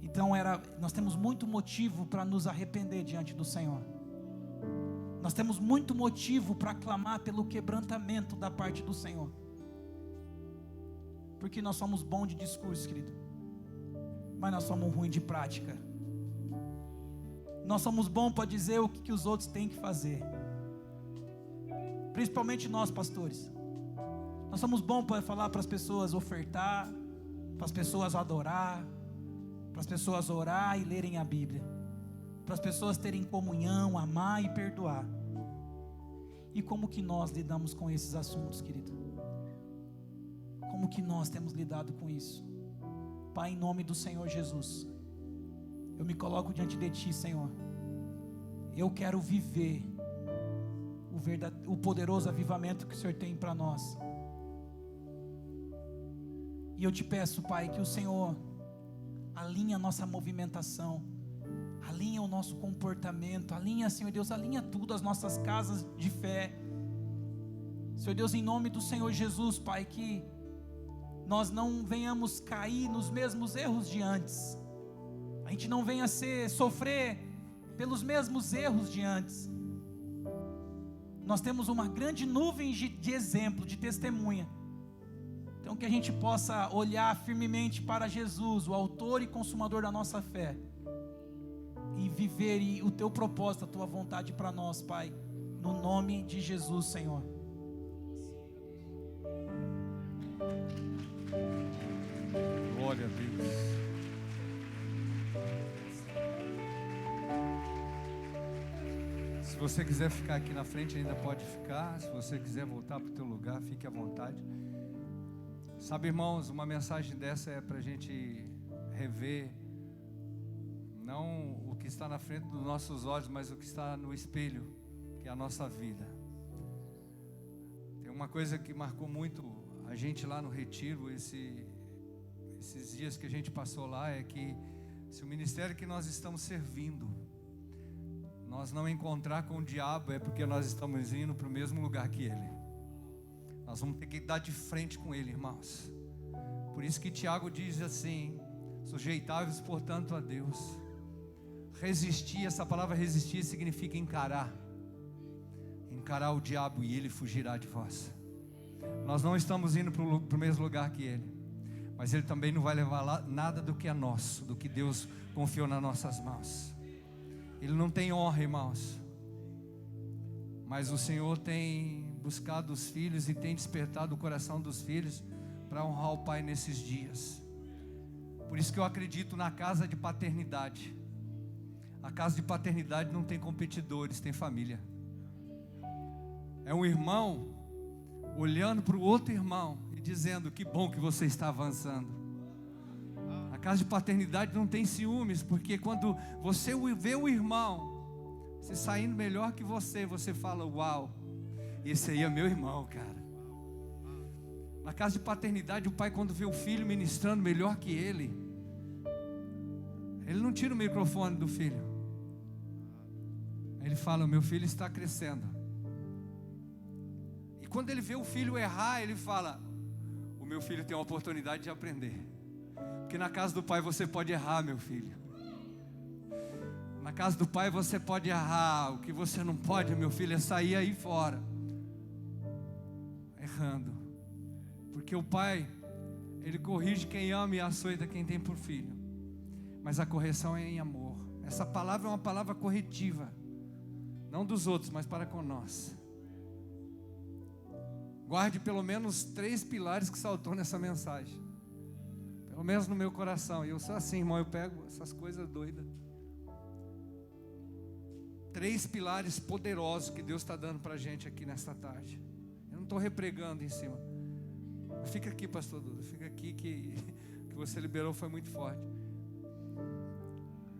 Então nós temos muito motivo para nos arrepender diante do Senhor. Nós temos muito motivo para clamar pelo quebrantamento da parte do Senhor. Porque nós somos bons de discurso, querido, mas nós somos ruins de prática. Nós somos bons para dizer o que os outros têm que fazer. Principalmente nós, pastores. Nós somos bons para falar para as pessoas ofertar, para as pessoas adorar, para as pessoas orar e lerem a Bíblia, para as pessoas terem comunhão, amar e perdoar. E como que nós lidamos com esses assuntos, querido? Como que nós temos lidado com isso? Pai, em nome do Senhor Jesus, eu me coloco diante de Ti, Senhor. Eu quero viver o poderoso avivamento que o Senhor tem para nós. E eu te peço, Pai, que o Senhor alinhe a nossa movimentação, alinha o nosso comportamento, alinha, Senhor Deus, alinha tudo, as nossas casas de fé. Senhor Deus, em nome do Senhor Jesus, Pai, que nós não venhamos cair nos mesmos erros de antes. A gente não venha sofrer pelos mesmos erros de antes. Nós temos uma grande nuvem de exemplo, de testemunha. Então que a gente possa olhar firmemente para Jesus, o autor e consumador da nossa fé, e viver o Teu propósito, a Tua vontade para nós, Pai, no nome de Jesus, Senhor. Glória a Deus. Se você quiser ficar aqui na frente, ainda pode ficar. Se você quiser voltar para o teu lugar, fique à vontade. Sabe, irmãos, uma mensagem dessa é para a gente rever, não o que está na frente dos nossos olhos, mas o que está no espelho, que é a nossa vida. Tem uma coisa que marcou muito a gente lá no retiro, esses dias que a gente passou lá, é que se o ministério que nós estamos servindo, nós não encontrar com o diabo, é porque nós estamos indo para o mesmo lugar que ele. Nós vamos ter que dar de frente com ele, irmãos. Por isso que Tiago diz assim: sujeitáveis, portanto, a Deus. Resistir, essa palavra resistir significa encarar. Encarar o diabo e ele fugirá de vós. Nós não estamos indo para o mesmo lugar que ele, mas ele também não vai levar lá nada do que é nosso, do que Deus confiou nas nossas mãos. Ele não tem honra, irmãos, mas o Senhor tem buscado os filhos e tem despertado o coração dos filhos para honrar o Pai nesses dias. Por isso que eu acredito na casa de paternidade. A casa de paternidade não tem competidores, tem família. É um irmão olhando para o outro irmão e dizendo: que bom que você está avançando. A casa de paternidade não tem ciúmes, porque quando você vê o irmão se saindo melhor que você fala: uau, esse aí é meu irmão, cara. Na casa de paternidade, o pai, quando vê o filho ministrando melhor que ele não tira o microfone do filho. Ele fala: meu filho está crescendo. E quando ele vê o filho errar, ele fala: o meu filho tem uma oportunidade de aprender. Porque na casa do pai você pode errar, meu filho. Na casa do pai você pode errar. O que você não pode, meu filho, é sair aí fora errando. Porque o pai, ele corrige quem ama e açoita quem tem por filho. Mas a correção é em amor. Essa palavra é uma palavra corretiva, não dos outros, mas para com nós. Guarde pelo menos 3 pilares que saltou nessa mensagem, pelo menos no meu coração. E eu sou assim, irmão, eu pego essas coisas doidas. 3 pilares poderosos que Deus está dando para a gente aqui nesta tarde. Eu não estou repregando em cima. Fica aqui, pastor Duda, fica aqui, que você liberou foi muito forte.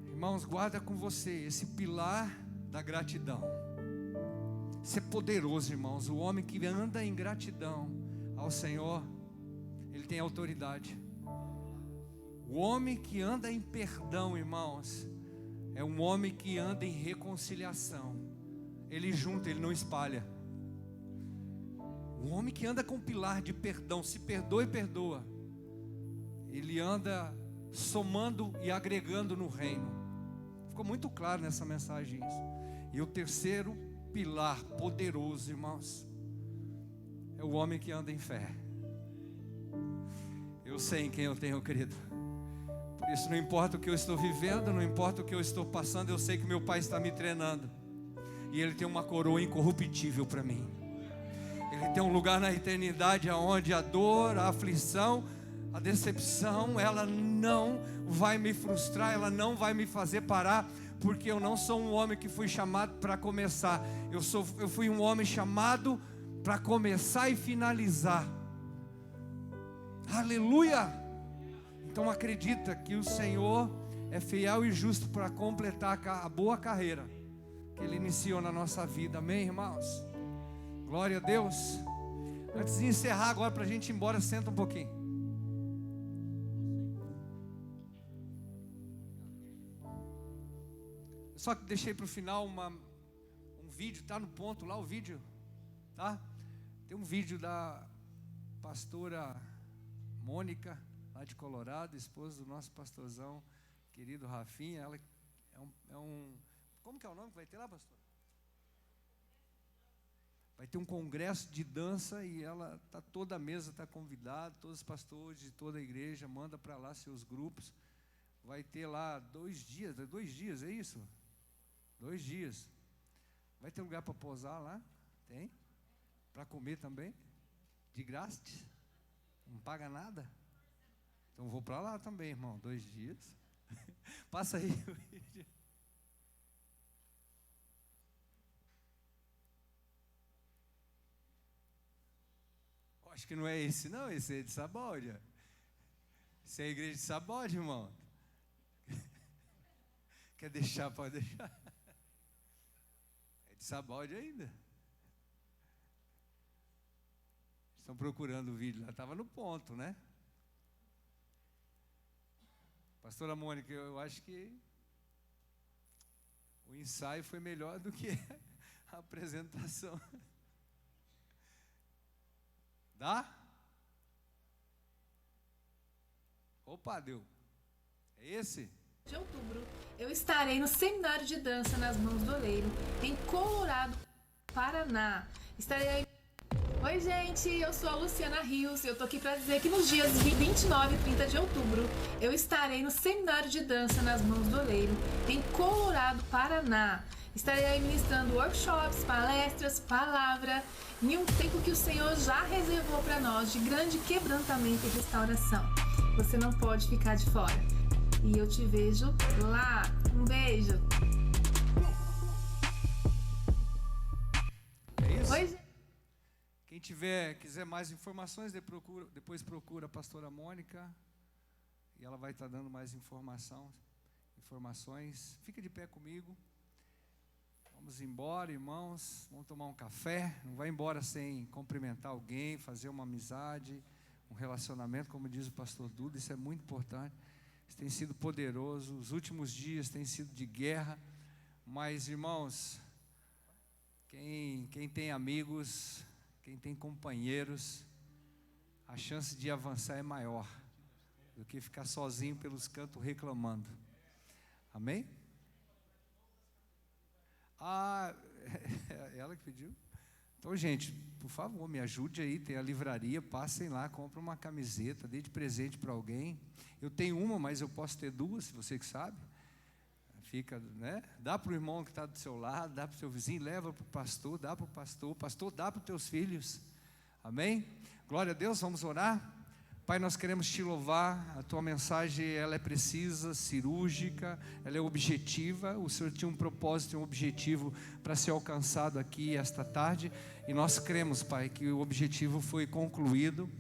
Irmãos, guarda com você esse pilar da gratidão. Ser poderoso, irmãos. O homem que anda em gratidão ao Senhor, ele tem autoridade. O homem que anda em perdão, irmãos, é um homem que anda em reconciliação. Ele junta, ele não espalha. O homem que anda com o pilar de perdão, se perdoa e perdoa, ele anda somando e agregando no reino. Ficou muito claro nessa mensagem isso. E o terceiro pilar poderoso, irmãos, é o homem que anda em fé. Eu sei em quem eu tenho crido. Por isso, não importa o que eu estou vivendo, não importa o que eu estou passando, eu sei que meu Pai está me treinando. E Ele tem uma coroa incorruptível para mim. Ele tem um lugar na eternidade onde a dor, a aflição, a decepção, ela não vai me frustrar, ela não vai me fazer parar, porque eu não sou um homem que fui chamado para começar. Eu fui um homem chamado para começar e finalizar. Aleluia! Então acredita que o Senhor é fiel e justo para completar a boa carreira que Ele iniciou na nossa vida. Amém, irmãos? Glória a Deus. Antes de encerrar agora, para a gente ir embora, senta um pouquinho. Só que deixei para o final um vídeo, tá no ponto lá o vídeo, tá? Tem um vídeo da pastora Mônica, lá de Colorado, esposa do nosso pastorzão querido Rafinha. Ela como que é o nome que vai ter lá, pastor? Vai ter um congresso de dança e ela toda a mesa está convidada, todos os pastores de toda a igreja, manda para lá seus grupos. Vai ter lá 2 dias, é isso? 2 dias. Vai ter lugar para pousar lá? Tem? Para comer também? De graça? Não paga nada? Então vou para lá também, irmão, 2 dias. Passa aí o vídeo. Acho que não é esse não, esse é de Sabódia. Esse é a igreja de Sabódia, irmão. Quer deixar, pode deixar. É de Sabódia ainda. Estão procurando o vídeo lá, estava no ponto, né? Pastora Mônica, eu acho que o ensaio foi melhor do que a apresentação. Dá? Opa, deu. É esse? De outubro, eu estarei no seminário de dança nas Mãos do Oleiro, em Colorado, Paraná. Estarei aí. Oi, gente, eu sou a Luciana Rios. Eu tô aqui para dizer que nos dias 29 e 30 de outubro, eu estarei no seminário de dança nas Mãos do Oleiro, em Colorado, Paraná. Estarei aí ministrando workshops, palestras, palavra, em um tempo que o Senhor já reservou para nós de grande quebrantamento e restauração. Você não pode ficar de fora. E eu te vejo lá. Um beijo. É isso? Oi, gente. Quem quiser mais informações, depois procura a pastora Mônica. E ela vai estar dando mais informações. Fica de pé comigo. Vamos embora, irmãos. Vamos tomar um café. Não vai embora sem cumprimentar alguém, fazer uma amizade, um relacionamento, como diz o pastor Duda. Isso é muito importante. Isso tem sido poderoso. Os últimos dias têm sido de guerra. Mas, irmãos, quem tem amigos, quem tem companheiros, a chance de avançar é maior do que ficar sozinho pelos cantos reclamando. Amém? Ela que pediu. Então, gente, por favor, me ajude aí, tem a livraria, passem lá, comprem uma camiseta, dê de presente para alguém. Eu tenho uma, mas eu posso ter 2, se você que sabe. Fica, né? Dá para o irmão que está do seu lado, dá para o seu vizinho, leva para o pastor, dá para o pastor dá para os teus filhos. Amém? Glória a Deus, vamos orar. Pai, nós queremos te louvar. A tua mensagem, ela é precisa, cirúrgica, ela é objetiva. O Senhor tinha um propósito, um objetivo para ser alcançado aqui esta tarde, e nós cremos, Pai, que o objetivo foi concluído.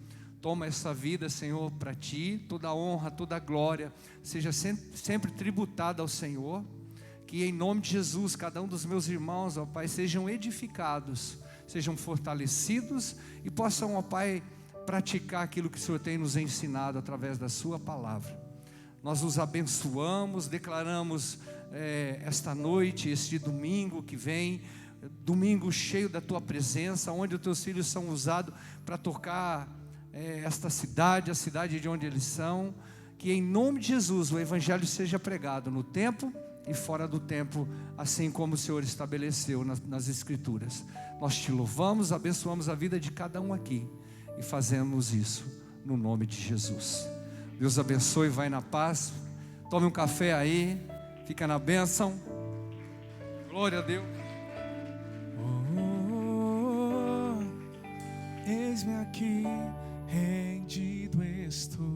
Toma essa vida, Senhor, para ti. Toda a honra, toda a glória seja sempre tributada ao Senhor. Que em nome de Jesus, cada um dos meus irmãos, ó Pai, sejam edificados, sejam fortalecidos e possam, ó Pai, praticar aquilo que o Senhor tem nos ensinado através da sua palavra. Nós os abençoamos, declaramos esta noite, este domingo que vem, domingo cheio da tua presença, onde os teus filhos são usados para tocar esta cidade, a cidade de onde eles são. Que em nome de Jesus o evangelho seja pregado no tempo e fora do tempo, assim como o Senhor estabeleceu nas escrituras. Nós te louvamos, abençoamos a vida de cada um aqui e fazemos isso no nome de Jesus. Deus abençoe, vai na paz. Tome um café aí, fica na bênção. Glória a Deus. Eis-me aqui, rendido estou.